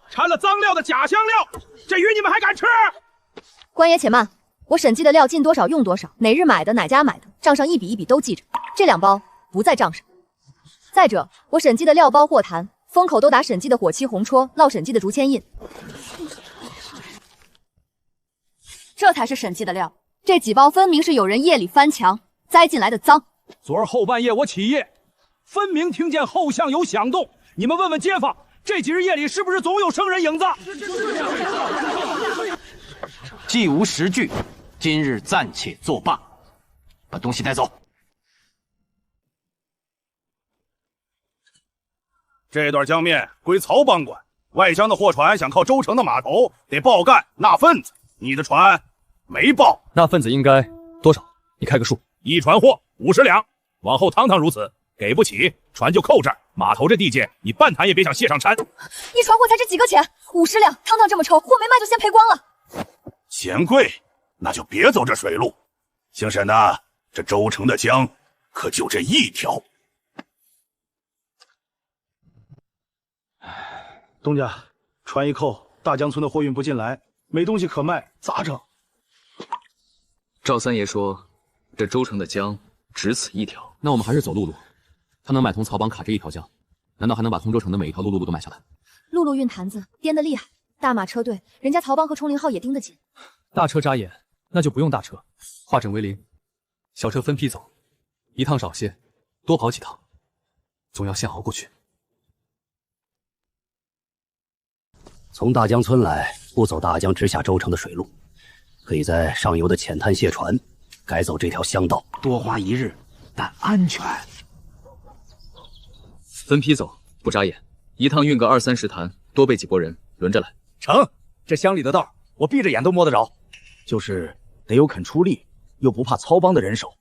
掺了脏料的假香料，这鱼你们还敢吃？官爷且慢，我审计的料进多少用多少，哪日买的哪家买的，账上一笔一笔都记着，这2包不在账上。再者，我审计的料包货坛封口都打审计的火漆红戳，烙审计的竹签印，这才是审计的料。这几包分明是有人夜里翻墙栽进来的赃。昨儿后半夜我起夜，分明听见后巷有响动。你们问问街坊，这几日夜里是不是总有生人影子？既无实据，今日暂且作罢，把东西带走。这段江面归曹帮管，外乡的货船想靠州城的码头，得报干纳份子。你的船没报，那份子应该多少？你开个数。一船货50两，往后堂堂如此，给不起船就扣这儿。码头这地界，你半坛也别想卸上山。一船货才值几个钱？50两，堂堂这么抽，货没卖就先赔光了。嫌贵，那就别走这水路。姓沈的，这州城的江可就这一条。东家，船一扣，大江村的货运不进来，没东西可卖，咋整？赵三爷说，这州城的江只此一条，那我们还是走陆路。他能买通曹帮卡这一条江，难道还能把通州城的每一条陆路都买下来？陆路运坛子颠得厉害，大马车队，人家曹帮和冲灵号也盯得紧。大车扎眼，那就不用大车，化整为零，小车分批走，一趟少些，多跑几趟，总要先熬过去。从大江村来，不走大江直下州城的水路，可以在上游的浅滩卸船，改走这条乡道，多花1日，但安全。分批走，不眨眼，一趟运个20-30坛，多备几拨人，轮着来。成，这乡里的道，我闭着眼都摸得着，就是得有肯出力，又不怕曹帮的人手。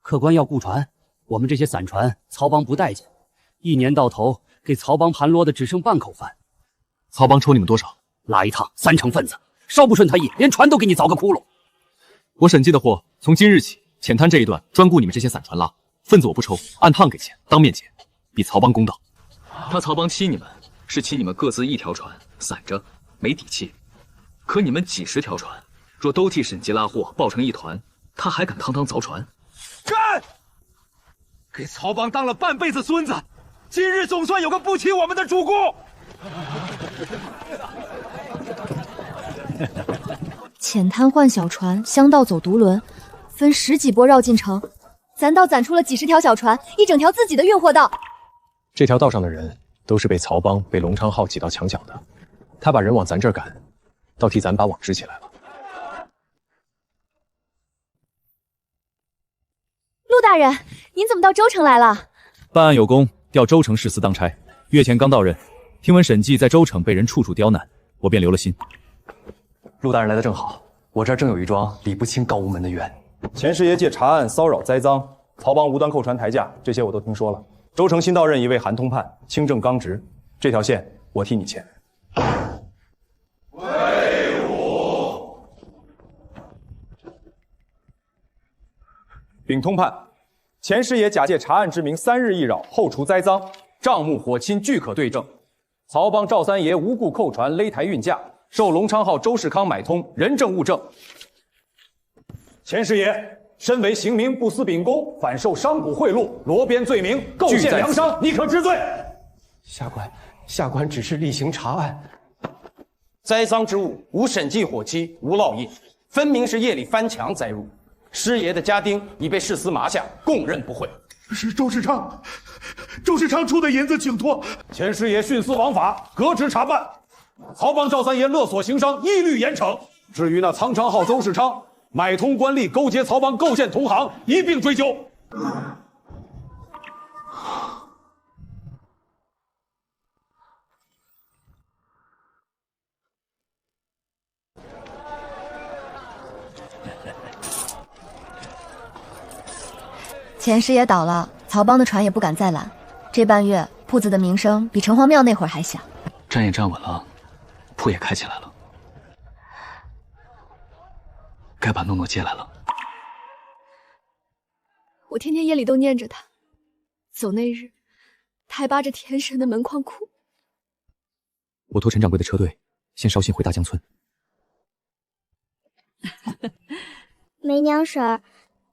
客官要雇船，我们这些散船，曹帮不待见。1年到头，给曹帮盘摞的只剩半口饭。曹帮抽你们多少？拉一趟3成份子，稍不顺他意，连船都给你凿个窟窿。我审计的货，从今日起，浅滩这一段专雇你们这些散船拉，份子我不抽，按趟给钱，当面结，比曹帮公道。他曹帮欺你们，是欺你们各自一条船，散着没底气。可你们几十条船，若都替沈记拉货，抱成一团，他还敢堂堂凿船？干！给曹帮当了半辈子孙子，今日总算有个不欺我们的主公。浅滩换小船，乡道走独轮，分10几波绕进城。咱倒攒出了几十条小船，一整条自己的运货道。这条道上的人都是被曹帮、被龙昌浩挤到墙角的，他把人往咱这儿赶，倒替咱把网支起来了。陆大人，您怎么到州城来了？办案有功，调州城市司当差，月前刚到任。听闻沈记在州城被人处处刁难，我便留了心。陆大人来的正好，我这儿正有一桩理不清告无门的冤。钱师爷借查案骚扰栽赃，曹帮无端扣船抬价，这些我都听说了。州城新到任一位韩通判，清正刚直，这条线我替你牵。威武！禀通判，钱师爷假借查案之名，3日一扰，后除栽赃，账目伙亲俱可对证。曹帮赵三爷无故扣船勒抬运价，受龙昌浩、周世康买通，人证物证。钱师爷身为刑名，不思秉公，反受商贾贿赂，罗编罪名，构陷粮商，你可知罪？下官只是例行查案，栽赃之物无审计火漆，无烙印，分明是夜里翻墙栽入。师爷的家丁已被市司麻下，供认不讳。是周世昌出的银子请托。钱师爷徇私枉法，革职查办。曹帮赵三爷勒索行商，一律严惩。至于那苍昌浩、周世昌买通官吏，勾结曹帮，构陷同行，一并追究。钱师爷倒了，曹帮的船也不敢再拦。这半月铺子的名声比城隍庙那会儿还响。站也站稳了，铺也开起来了，该把诺诺接来了。我天天夜里都念着他，走那日，他还扒着田婶的门框哭。我托陈掌柜的车队，先捎信回大江村。梅娘婶儿，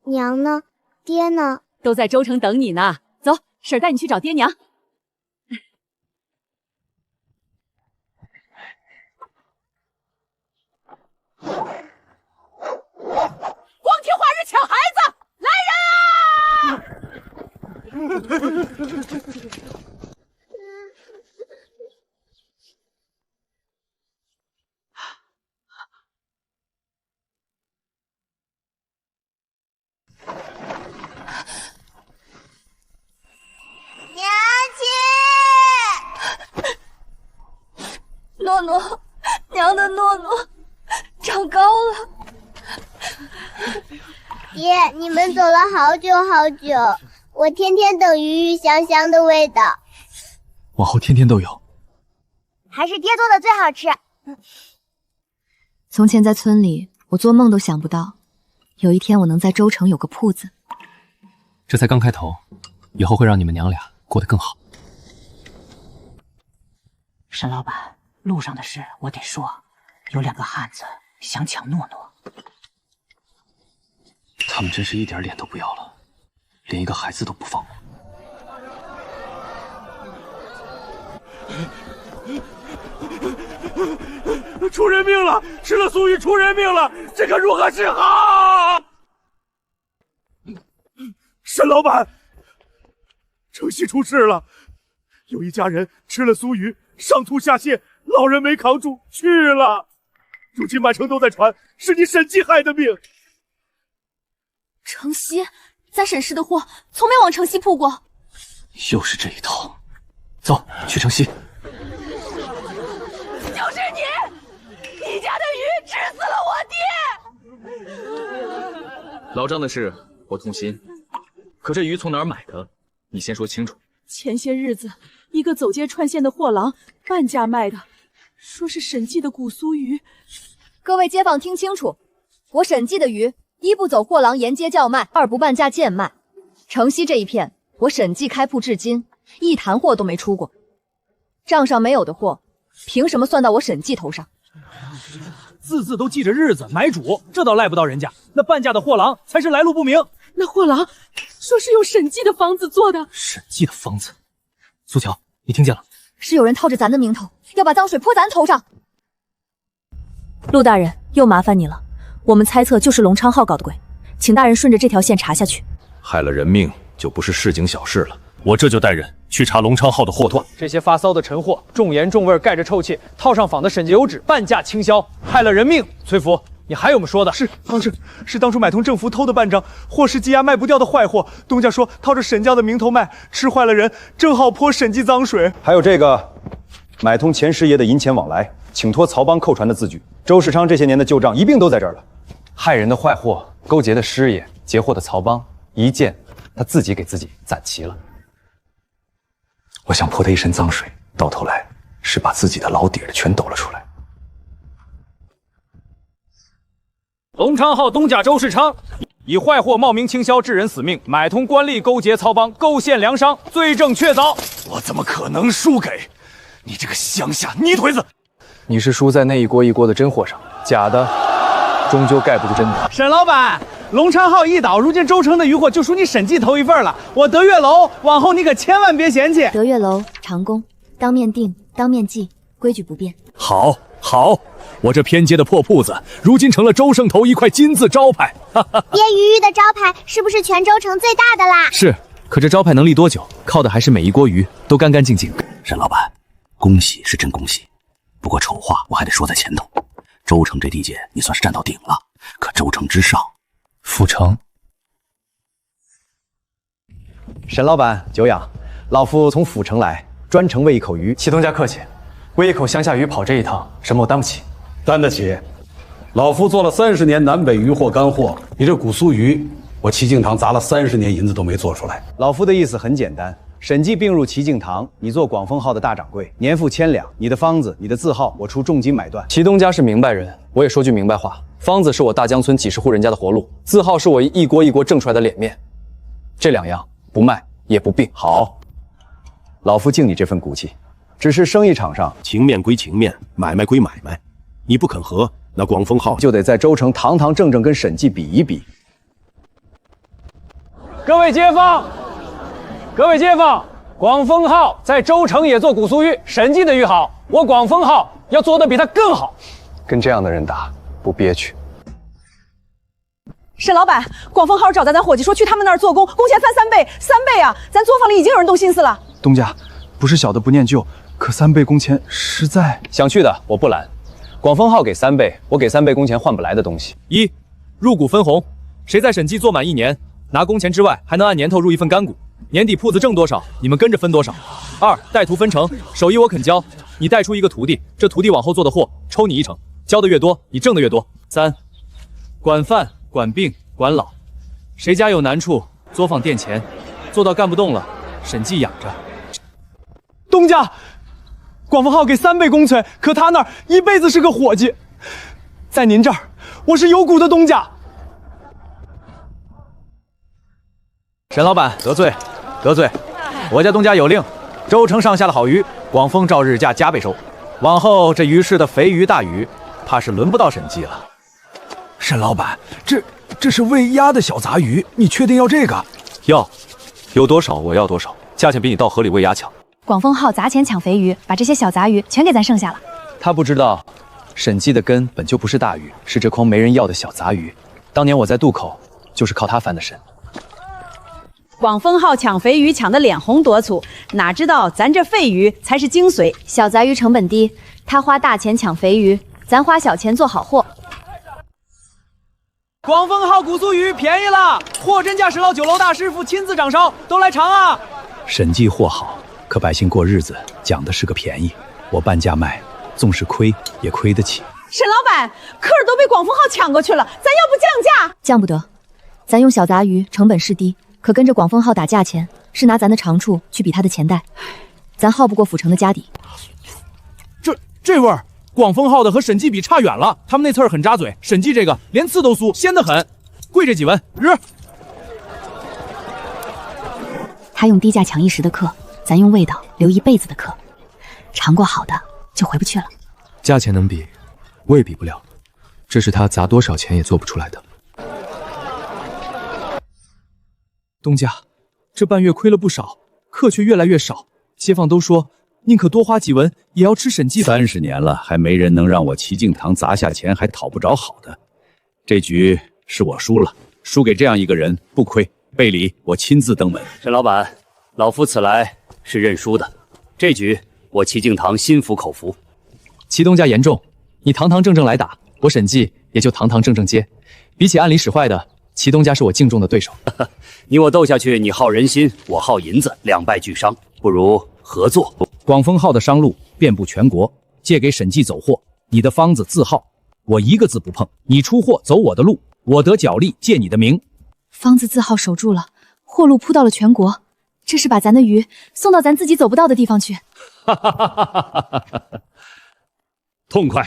娘呢？爹呢？都在州城等你呢。走，婶儿带你去找爹娘。光天化日抢孩子，来人啊！娘亲，诺诺，娘的诺诺长高了。爹，你们走了好久好久，我天天等鱼香香的味道。往后天天都有。还是爹做的最好吃。从前在村里，我做梦都想不到，有一天我能在州城有个铺子。这才刚开头，以后会让你们娘俩过得更好。沈老板，路上的事我得说，有2个汉子想抢诺诺。他们真是一点脸都不要了，连一个孩子都不放。出人命了！吃了苏鱼出人命了！这可如何是好？沈老板，城西出事了，有一家人吃了苏鱼，上吐下泻，老人没扛住去了。如今满城都在传，是你沈记害的命。城西，咱沈氏的货从没往城西铺过。又是这一套，走去城西。就是你家的鱼治死了我爹。老张的事我痛心，可这鱼从哪儿买的？你先说清楚。前些日子，一个走街串线的货郎半价卖的，说是沈记的古苏鱼。各位街坊听清楚，我沈记的鱼，一不走货郎沿街叫卖，二不半价贱卖。城西这一片，我审计开铺至今，一坛货都没出过。账上没有的货，凭什么算到我审计头上？字字都记着日子、买主，这倒赖不到人家。那半价的货郎才是来路不明。那货郎说是用审计的方子做的。审计的方子，苏乔，你听见了？是有人套着咱的名头，要把脏水泼咱头上。陆大人，又麻烦你了。我们猜测就是龙昌浩搞的鬼，请大人顺着这条线查下去。害了人命就不是市井小事了，我这就带人去查龙昌浩的货段。这些发骚的陈货，重盐重味，盖着臭气，套上仿的审计油纸，半价倾销，害了人命。崔福，你还有没说的？是当初买通郑福偷的半张，货是积压卖不掉的坏货。东家说套着沈家的名头卖，吃坏了人，正好泼审计脏水。还有这个，买通钱师爷的银钱往来，请托曹帮扣传的字据。周世昌这些年的旧账一并都在这儿了。害人的坏货，勾结的师爷，劫货的曹帮，一件他自己给自己攒齐了。我想泼他一身脏水，到头来是把自己的老底儿全抖了出来。龙昌浩东家周世昌以坏货冒名倾销，致人死命，买通官吏，勾结曹帮，构陷粮商，罪证确凿。我怎么可能输给你这个乡下泥腿子？你是输在那一锅一锅的真货上，假的终究盖不住真的。沈老板，龙昌浩一倒，如今周城的渔货就属你审计头一份了。我德月楼往后你可千万别嫌弃。德月楼长工，当面定，当面记，规矩不变。好，我这偏街的破铺子，如今成了周胜头一块金字招牌。鳖鱼的招牌是不是全州城最大的啦？是，可这招牌能立多久，靠的还是每一锅鱼都干干净净。沈老板，恭喜是真恭喜，不过丑话我还得说在前头。州城这地界你算是站到顶了，可州城之上，府城。沈老板久仰，老夫从府城来，专程为一口鱼。齐东家客气，为一口乡下鱼跑这一趟，什么我担不起。担得起。老夫做了30年南北渔货干货，你这古苏鱼，我齐敬堂砸了30年银子都没做出来。老夫的意思很简单，审计并入齐敬堂，你做广丰号的大掌柜，年付1000两，你的方子、你的字号，我出重金买断。齐东家是明白人，我也说句明白话，方子是我大江村几十户人家的活路，字号是我一锅一锅挣出来的脸面，这2样不卖也不并。好，老夫敬你这份骨气，只是生意场上情面归情面，买卖归买卖，你不肯和，那广丰号就得在州城堂堂正正跟审计比一比。各位街坊，广丰号在州城也做古苏鱼，审计的鱼好，我广丰号要做得比他更好。跟这样的人打不憋屈。沈老板，广丰号找咱伙计说去他们那儿做工，工钱翻3倍，3倍啊！咱作坊里已经有人动心思了。东家，不是小的不念旧，可3倍工钱实在……想去的我不拦，广丰号给3倍，我给3倍工钱换不来的东西。1. 入股分红，谁在审计做满1年，拿工钱之外，还能按年头入一份干股，年底铺子挣多少，你们跟着分多少。2. 带徒分成，手艺我肯教，你带出一个徒弟，这徒弟往后做的货抽你1成，教的越多，你挣的越多。3. 管饭、管病、管老，谁家有难处，作坊垫钱，做到干不动了，审计养着。东家，广丰号给3倍工钱，可他那儿一辈子是个伙计，在您这儿，我是有股的东家。沈老板得罪，我家东家有令，州城上下的好鱼，广丰照日价加倍收。往后这鱼市的肥鱼大鱼，怕是轮不到审计了。沈老板，这是喂鸭的小杂鱼，你确定要这个？要，有多少我要多少，价钱比你到河里喂鸭强。广丰号砸钱抢肥鱼，把这些小杂鱼全给咱剩下了。他不知道，审计的根本就不是大鱼，是这筐没人要的小杂鱼。当年我在渡口，就是靠他翻的身。广丰号抢肥鱼抢得脸红朵粗，哪知道咱这废鱼才是精髓。小杂鱼成本低，他花大钱抢肥鱼，咱花小钱做好货。广丰号古苏鱼便宜了，货真价实捞酒楼大师傅亲自掌烧，都来尝啊！审计货好，可百姓过日子讲的是个便宜，我半价卖，纵使亏也亏得起。沈老板，客儿都被广丰号抢过去了，咱要不降价？降不得，咱用小杂鱼成本是低，可跟着广丰号打价钱，是拿咱的长处去比他的钱袋，咱耗不过府城的家底。这味儿，广丰号的和审计比差远了，他们那刺儿很扎嘴，审计这个连刺都酥，鲜得很。贵这几文，日。他用低价抢一时的客，咱用味道留一辈子的客。尝过好的就回不去了。价钱能比，我也比不了，这是他砸多少钱也做不出来的。东家，这半月亏了不少，客却越来越少，街坊都说宁可多花几文也要吃审计的。30年了，还没人能让我齐敬堂砸下钱还讨不着好的。这局是我输了，输给这样一个人不亏。备礼，我亲自登门。沈老板，老夫此来是认输的，这局我齐敬堂心服口服。齐东家言重，你堂堂正正来打，我审计也就堂堂正正接。比起暗里使坏的，齐东家是我敬重的对手。你我斗下去，你耗人心，我耗银子，两败俱伤，不如合作。广丰号的商路遍布全国，借给审计走货，你的方子字号我一个字不碰，你出货走我的路，我得脚力借你的名。方子字号守住了，货路铺到了全国，这是把咱的鱼送到咱自己走不到的地方去。哈哈哈哈哈哈！痛快！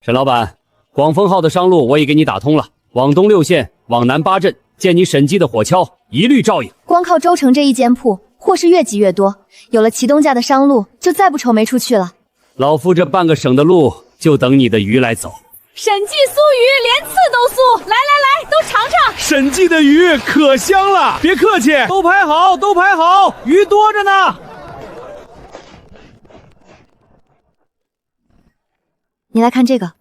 沈老板，广丰号的商路我也给你打通了，往东6县，往南8镇，见你审计的火锹，一律照应。光靠州城这一间铺，货是越积越多，有了齐东家的商路，就再不愁没处去了。老夫这半个省的路，就等你的鱼来走。审计酥鱼连刺都酥，来来来，都尝尝。审计的鱼可香了，别客气，都排好，都排好，鱼多着呢。你来看这个，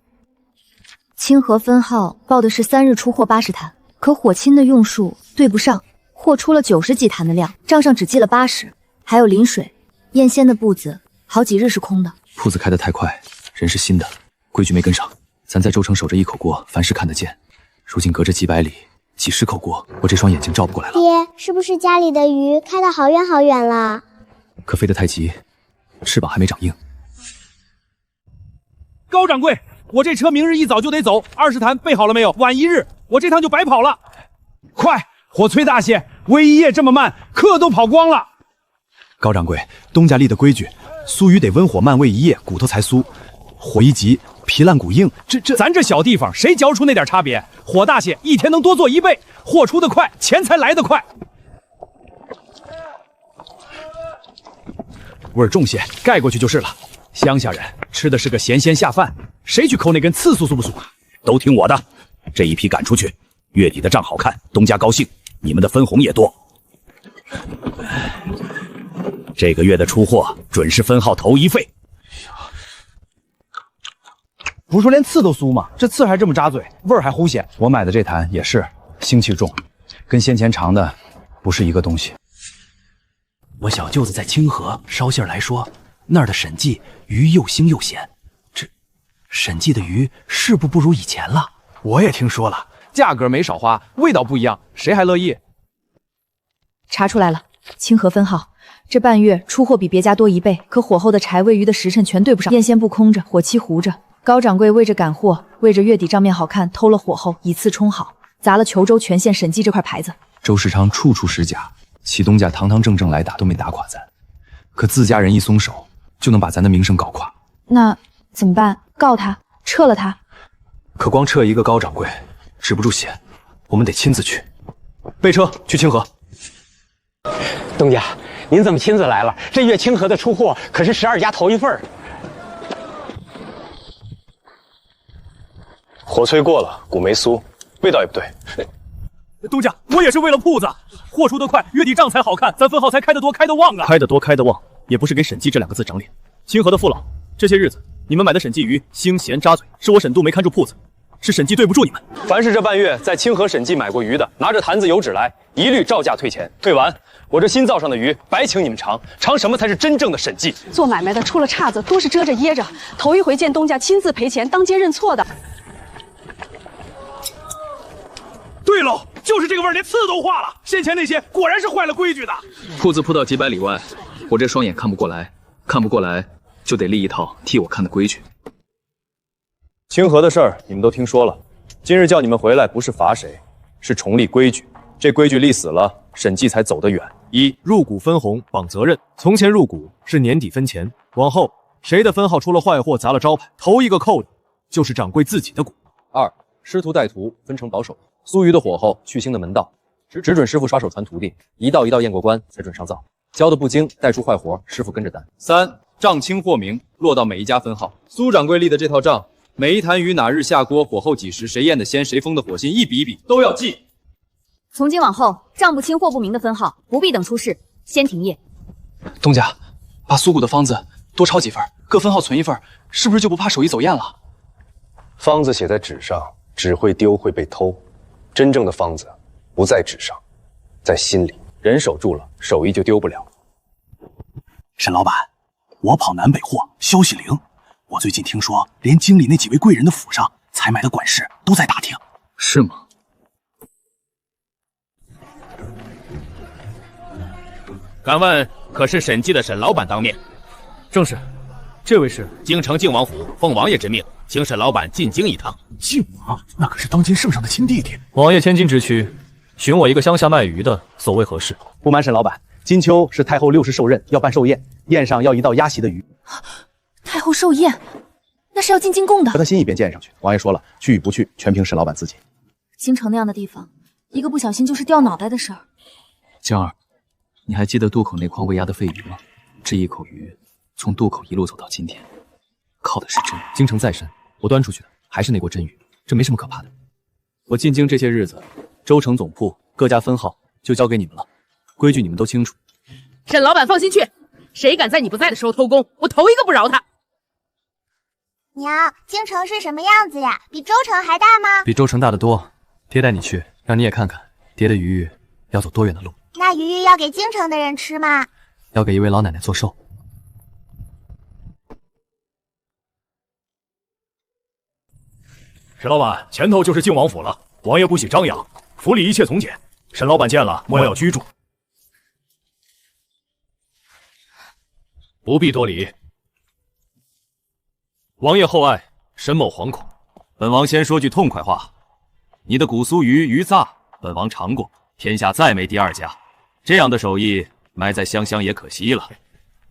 清河分号报的是3日出货80坛，可火亲的用数对不上，货出了90几坛的量，账上只记了80，还有临水、燕仙的布子，好几日是空的。铺子开得太快，人是新的，规矩没跟上。咱在州城守着一口锅，凡事看得见。如今隔着几百里、几十口锅，我这双眼睛照不过来了。爹，是不是家里的鱼开得好远好远了？可飞得太急，翅膀还没长硬。高掌柜，我这车明日一早就得走，20坛备好了没有？晚1日，我这趟就白跑了。快，火催大些，煨一夜这么慢，客都跑光了。高掌柜，东家立的规矩，酥鱼得温火慢煨1夜，骨头才酥。火一急，皮烂骨硬。咱这小地方谁嚼出那点差别？火大些，一天能多做1倍，货出得快，钱才来得快。味儿重些，盖过去就是了。乡下人吃的是个咸鲜下饭，谁去抠那根刺酥酥不酥？都听我的，这一批赶出去，月底的账好看，东家高兴，你们的分红也多。这个月的出货准是分号头1费。不是说连刺都酥吗？这刺还这么扎嘴，味儿还齁咸。我买的这坛也是腥气重，跟先前尝的不是一个东西。我小舅子在清河捎信来说，那儿的审计鱼又腥又咸，这审计的鱼是不如以前了。我也听说了，价格没少花，味道不一样，谁还乐意？查出来了，清河分号这半月出货比别家多1倍，可火候的柴煨鱼的时辰全对不上，燕仙布空着，火漆糊着。高掌柜为着赶货，为着月底账面好看，偷了火候，以次充好，砸了裘州全县审计这块牌子。周世昌处处使假，齐东家堂堂正正来打都没打垮咱，可自家人一松手，就能把咱的名声搞垮。那怎么办？告他，撤了他？可光撤一个高掌柜止不住血，我们得亲自去。备车去清河。东家，您怎么亲自来了？这月清河的出货可是12家头1份。火催过了，骨没酥，味道也不对。东家，我也是为了铺子，货出得快，月底账才好看，咱分号才开得多，开得旺啊！开得多，开得旺，也不是给审计这2个字长脸。清河的父老，这些日子你们买的审计鱼腥咸扎嘴，是我审度没看住铺子，是审计对不住你们。凡是这半月在清河审计买过鱼的，拿着坛子有纸来，一律照价退钱。退完，我这新造上的鱼白请你们尝，尝什么才是真正的审计。做买卖的出了岔子，多是遮着掖着，头一回见东家亲自赔钱，当街认错的。对喽，就是这个味儿，连刺都化了。先前那些果然是坏了规矩的。铺子铺到几百里外，我这双眼看不过来，看不过来就得立一套替我看的规矩。清河的事儿你们都听说了，今日叫你们回来，不是罚谁，是重立规矩。这规矩立死了，审计才走得远。1. 入股分红绑责任，从前入股是年底分钱，往后谁的分号出了坏货砸了招牌，头一个扣的就是掌柜自己的股。 2. 师徒带徒分成保守，酥鱼的火候去腥的门道，只准师傅耍手传徒弟，一道一道验过关才准上灶。教的不精，带出坏活，师傅跟着担。3. 账清货明，落到每一家分号。苏掌柜立的这套账，每一坛鱼哪日下锅，火候几时，谁验的鲜，谁封的火信，一笔一笔都要记。从今往后，账不清货不明的分号不必等出事，先停业。东家，把苏谷的方子多抄几份，各分号存一份，是不是就不怕手艺走验了？方子写在纸上，只会丢，会被偷。真正的方子不在纸上，在心里。人守住了，手艺就丢不了。沈老板，我跑南北货，消息灵。我最近听说，连京里那几位贵人的府上采买的管事都在打听。是吗？敢问可是审计的沈老板当面？正是，这位是京城靖王府，奉王爷之命，请沈老板进京一趟。靖王那可是当今圣上的亲弟弟。王爷千金之躯，寻我一个乡下卖鱼的，所谓何事？不瞒沈老板，金秋是太后6时寿任，要办寿宴，宴上要一道鸭席的鱼。太后寿宴，那是要进京贡的。和他心意便见上去。王爷说了，去与不去，全凭沈老板自己。京城那样的地方，一个不小心就是掉脑袋的事儿。江儿，你还记得渡口那筐喂鸭的废鱼吗？这一口鱼从渡口一路走到今天，靠的是真鱼。京城再深，我端出去的还是那锅真鱼，这没什么可怕的。我进京这些日子，州城总铺各家分号就交给你们了，规矩你们都清楚。沈老板放心去，谁敢在你不在的时候偷工，我头一个不饶他。娘，京城是什么样子呀？比州城还大吗？比州城大得多。爹带你去，让你也看看爹的鱼要走多远的路。那鱼要给京城的人吃吗？要给一位老奶奶做寿。沈老板，前头就是靖王府了，王爷不喜张扬，府里一切从简。沈老板见了，莫要拘住。不必多礼。王爷厚爱，沈某惶恐。本王先说句痛快话，你的古酥鱼鱼鲃，本王尝过，天下再没第二家。这样的手艺，埋在湘乡也可惜了。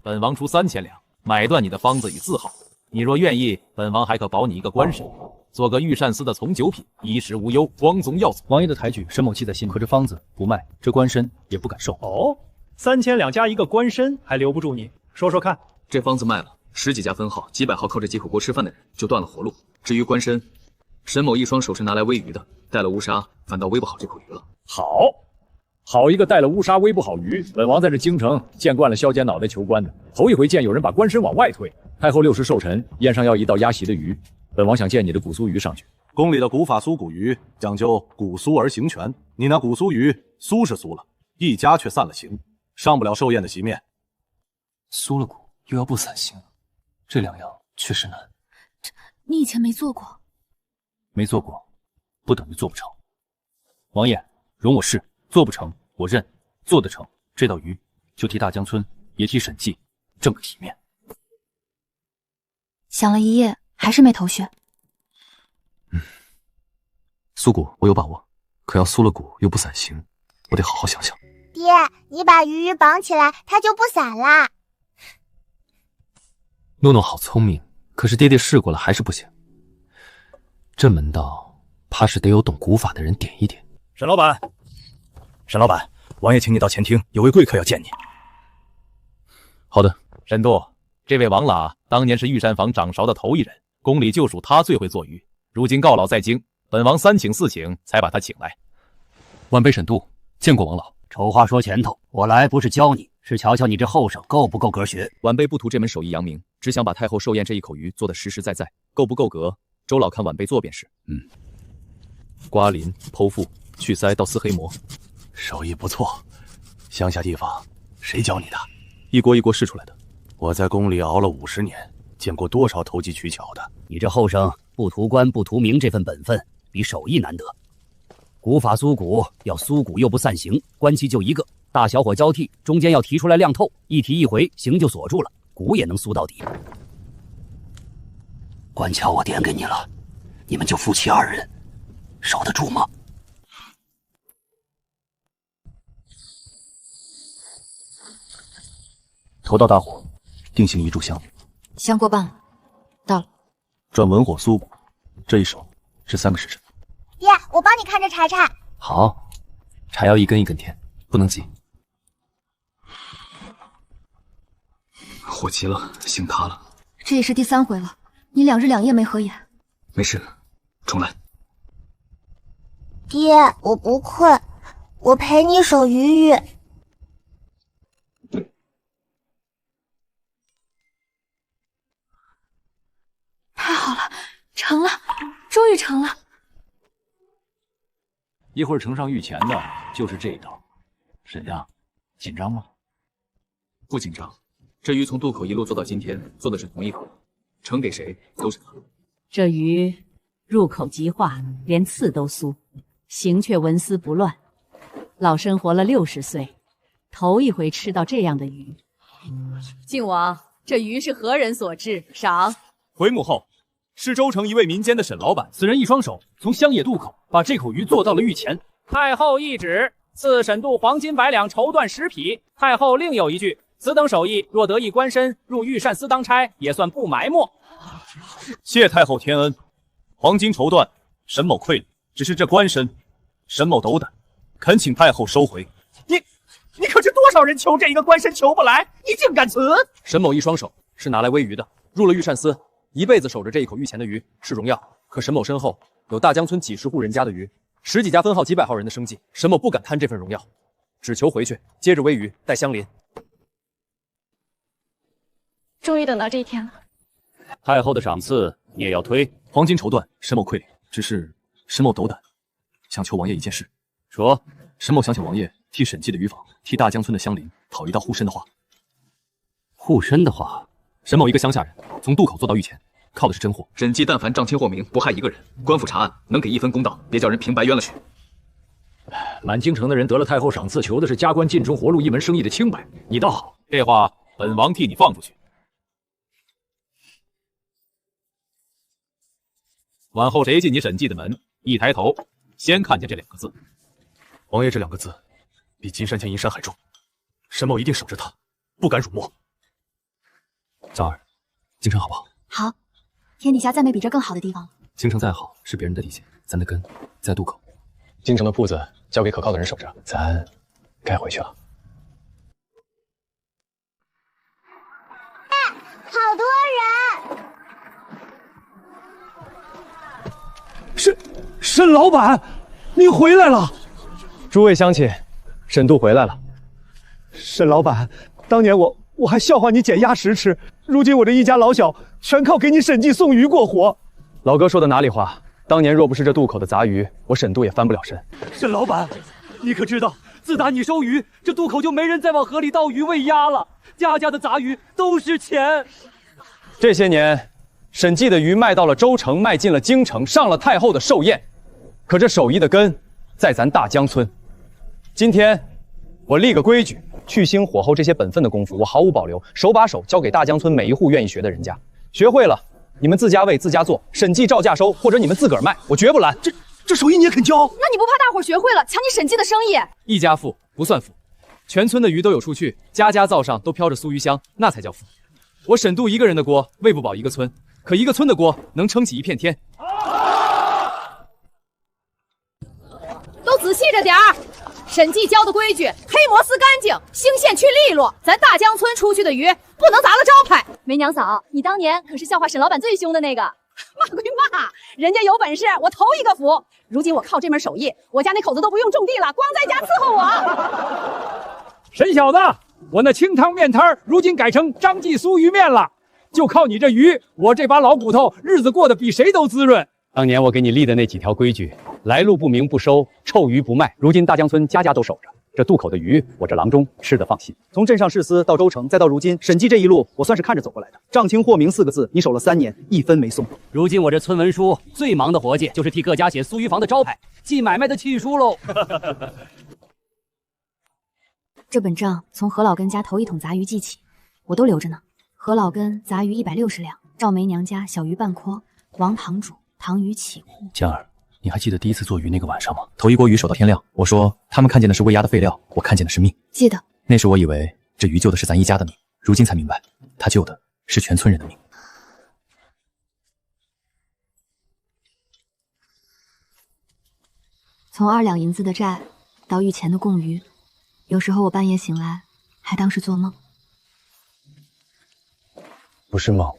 本王出3000两，买断你的方子与字号。你若愿意，本王还可保你一个官身，做个御膳司的从九品，衣食无忧，光宗耀祖。王爷的抬举，沈某记在心里。可这方子不卖，这官身也不敢收。哦，3000两加一个官身，还留不住你？说说看。这方子卖了，10几家分号，几百号靠这几口锅吃饭的人就断了活路。至于官身，沈某一双手是拿来煨鱼的，带了乌纱，反倒煨不好这口鱼了。好一个带了乌纱煨不好鱼！本王在这京城见惯了削尖脑袋求官的，头一回见有人把官身往外推。太后6时寿辰，宴上要一道鸭席的鱼，本王想见你的古酥鱼上去。宫里的古法酥骨鱼讲究古酥而行全，你那古酥鱼酥是酥了，一家却散了形，上不了寿宴的席面。酥了骨又要不散形，这两样确实难。你以前没做过？没做过，不等于做不成。王爷，容我试，做不成我认，做得成这道鱼就替大江村，也替沈记挣个体面。想了一夜，还是没头绪。酥骨我有把握，可要酥了骨又不散形，我得好好想想。爹，你把鱼绑起来，它就不散啦。诺诺好聪明，可是爹爹试过了还是不行。这门道怕是得有懂古法的人点一点。沈老板，王爷请你到前厅，有位贵客要见你。好的，沈度，这位王喇当年是御膳房掌勺的头一人，宫里就属他最会做鱼，如今告老在京，本王3请4请才把他请来。晚辈沈度见过王老。丑话说前头，我来不是教你，是瞧瞧你这后生够不够格学。晚辈不图这门手艺扬名，只想把太后寿宴这一口鱼做得实实在在，够不够格，周老看晚辈做便是。刮鳞、剖腹、去腮到撕黑膜，手艺不错。乡下地方谁教你的？一锅一锅试出来的。我在宫里熬了50年，见过多少投机取巧的。你这后生不图官不图名，这份本分比手艺难得。古法酥骨要酥骨又不散形，关期就一个，大小火交替，中间要提出来亮透，一提一回形就锁住了，骨也能酥到底。官桥我点给你了，你们就夫妻2人，守得住吗？头到大火，定型一炷香。香过半了，到了。转文火酥骨，这一手是3个时辰。爹，我帮你看着柴柴。好，茶要一根一根添，不能急。火急了，醒他了。这也是第3回了，你2日2夜没合眼。没事，重来。爹，我不困，我陪你守鱼鱼。太好了，成了，终于成了。一会儿呈上御前的就是这一道。沈家，紧张吗？不紧张，这鱼从渡口一路做到今天，做的是同一口，呈给谁都是他。这鱼入口即化，连刺都酥，形却纹丝不乱。老身活了60岁，头一回吃到这样的鱼。靖王，这鱼是何人所制？赏。回母后，是州城一位民间的沈老板，此人一双手从乡野渡口把这口鱼做到了御前。太后懿旨，赐沈渡黄金100两绸缎10匹。太后另有一句，此等手艺若得以官身入御膳司当差，也算不埋没。谢太后天恩，黄金绸缎，沈某愧了。只是这官身，沈某斗胆，恳请太后收回。你可知多少人求这一个官身求不来，你竟敢辞？沈某一双手是拿来煨鱼的，入了御膳司，一辈子守着这一口御前的鱼是荣耀。可沈某身后有大江村几十户人家的鱼，10几家分号几百号人的生计，沈某不敢贪这份荣耀，只求回去接着煨鱼，带相邻。终于等到这一天了。太后的赏赐你也要推？黄金绸缎，沈某愧了。只是沈某斗胆，想求王爷一件事。说。沈某想请王爷替沈记的渔坊，替大江村的乡邻讨一道护身的话。护身的话，沈某一个乡下人，从渡口做到御前，靠的是真货。沈记但凡账清货明，不害一个人，官府查案能给一分公道，别叫人平白冤了去。满京城的人得了太后赏赐，求的是加官进忠，活路一门生意的清白。你倒好，这话本王替你放出去。往后谁进你沈记的门，一抬头先看见这2个字。王爷这2个字，比金山前银山还重，沈某一定守着它，不敢辱没。昭儿，京城好不好？好，天底下再没比这更好的地方了。京城再好是别人的地界，咱的根在渡口。京城的铺子交给可靠的人守着，咱该回去了。好多人！沈老板，你回来了！诸位乡亲，沈渡回来了。沈老板，当年我还笑话你捡鸭食吃，如今我这一家老小全靠给你沈记送鱼过活。老哥说的哪里话？当年若不是这渡口的杂鱼，我沈渡也翻不了身。沈老板，你可知道，自打你收鱼，这渡口就没人再往河里倒鱼喂鸭了，家家的杂鱼都是钱。这些年，沈记的鱼卖到了州城，卖进了京城，上了太后的寿宴。可这手艺的根在咱大江村。今天我立个规矩，去腥火候这些本分的功夫，我毫无保留，手把手教给大江村每一户愿意学的人家。学会了，你们自家喂自家做，沈记照价收，或者你们自个儿卖，我绝不拦。这手艺你也肯教？那你不怕大伙学会了抢你沈记的生意？一家富不算富，全村的鱼都有处去，家家灶上都飘着酥鱼香，那才叫富。我沈渡一个人的锅喂不饱一个村，可一个村的锅能撑起一片天。都仔细着点儿！沈记教的规矩：黑磨丝干净，兴线去利落。咱大江村出去的鱼不能砸了招牌。梅娘嫂，你当年可是笑话沈老板最凶的那个。骂归骂，人家有本事，我头一个服。如今我靠这门手艺，我家那口子都不用种地了，光在家伺候我。沈小子，我那清汤面摊如今改成张记酥鱼面了，就靠你这鱼，我这把老骨头日子过得比谁都滋润。当年我给你立的那几条规矩，来路不明不收，臭鱼不卖。如今大江村家家都守着，这渡口的鱼，我这郎中吃得放心。从镇上市司到州城，再到如今审计这一路，我算是看着走过来的。账清货明4个字，你守了3年，一分没松。如今我这村文书最忙的活计，就是替各家写酥鱼房的招牌，记买卖的契书喽。这本账从何老根家头1桶杂鱼记起，我都留着呢。何老根杂鱼160两，赵梅娘家小鱼半筐，王堂主糖鱼起户。江儿，你还记得第一次做鱼那个晚上吗？头一锅鱼守到天亮，我说他们看见的是喂鸭的废料，我看见的是命。记得。那时我以为这鱼救的是咱一家的命，如今才明白，他救的是全村人的命。从2两银子的债岛屿前的贡鱼，有时候我半夜醒来，还当是做梦。不是梦，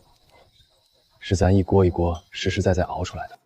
是咱一锅一锅实实在在熬出来的。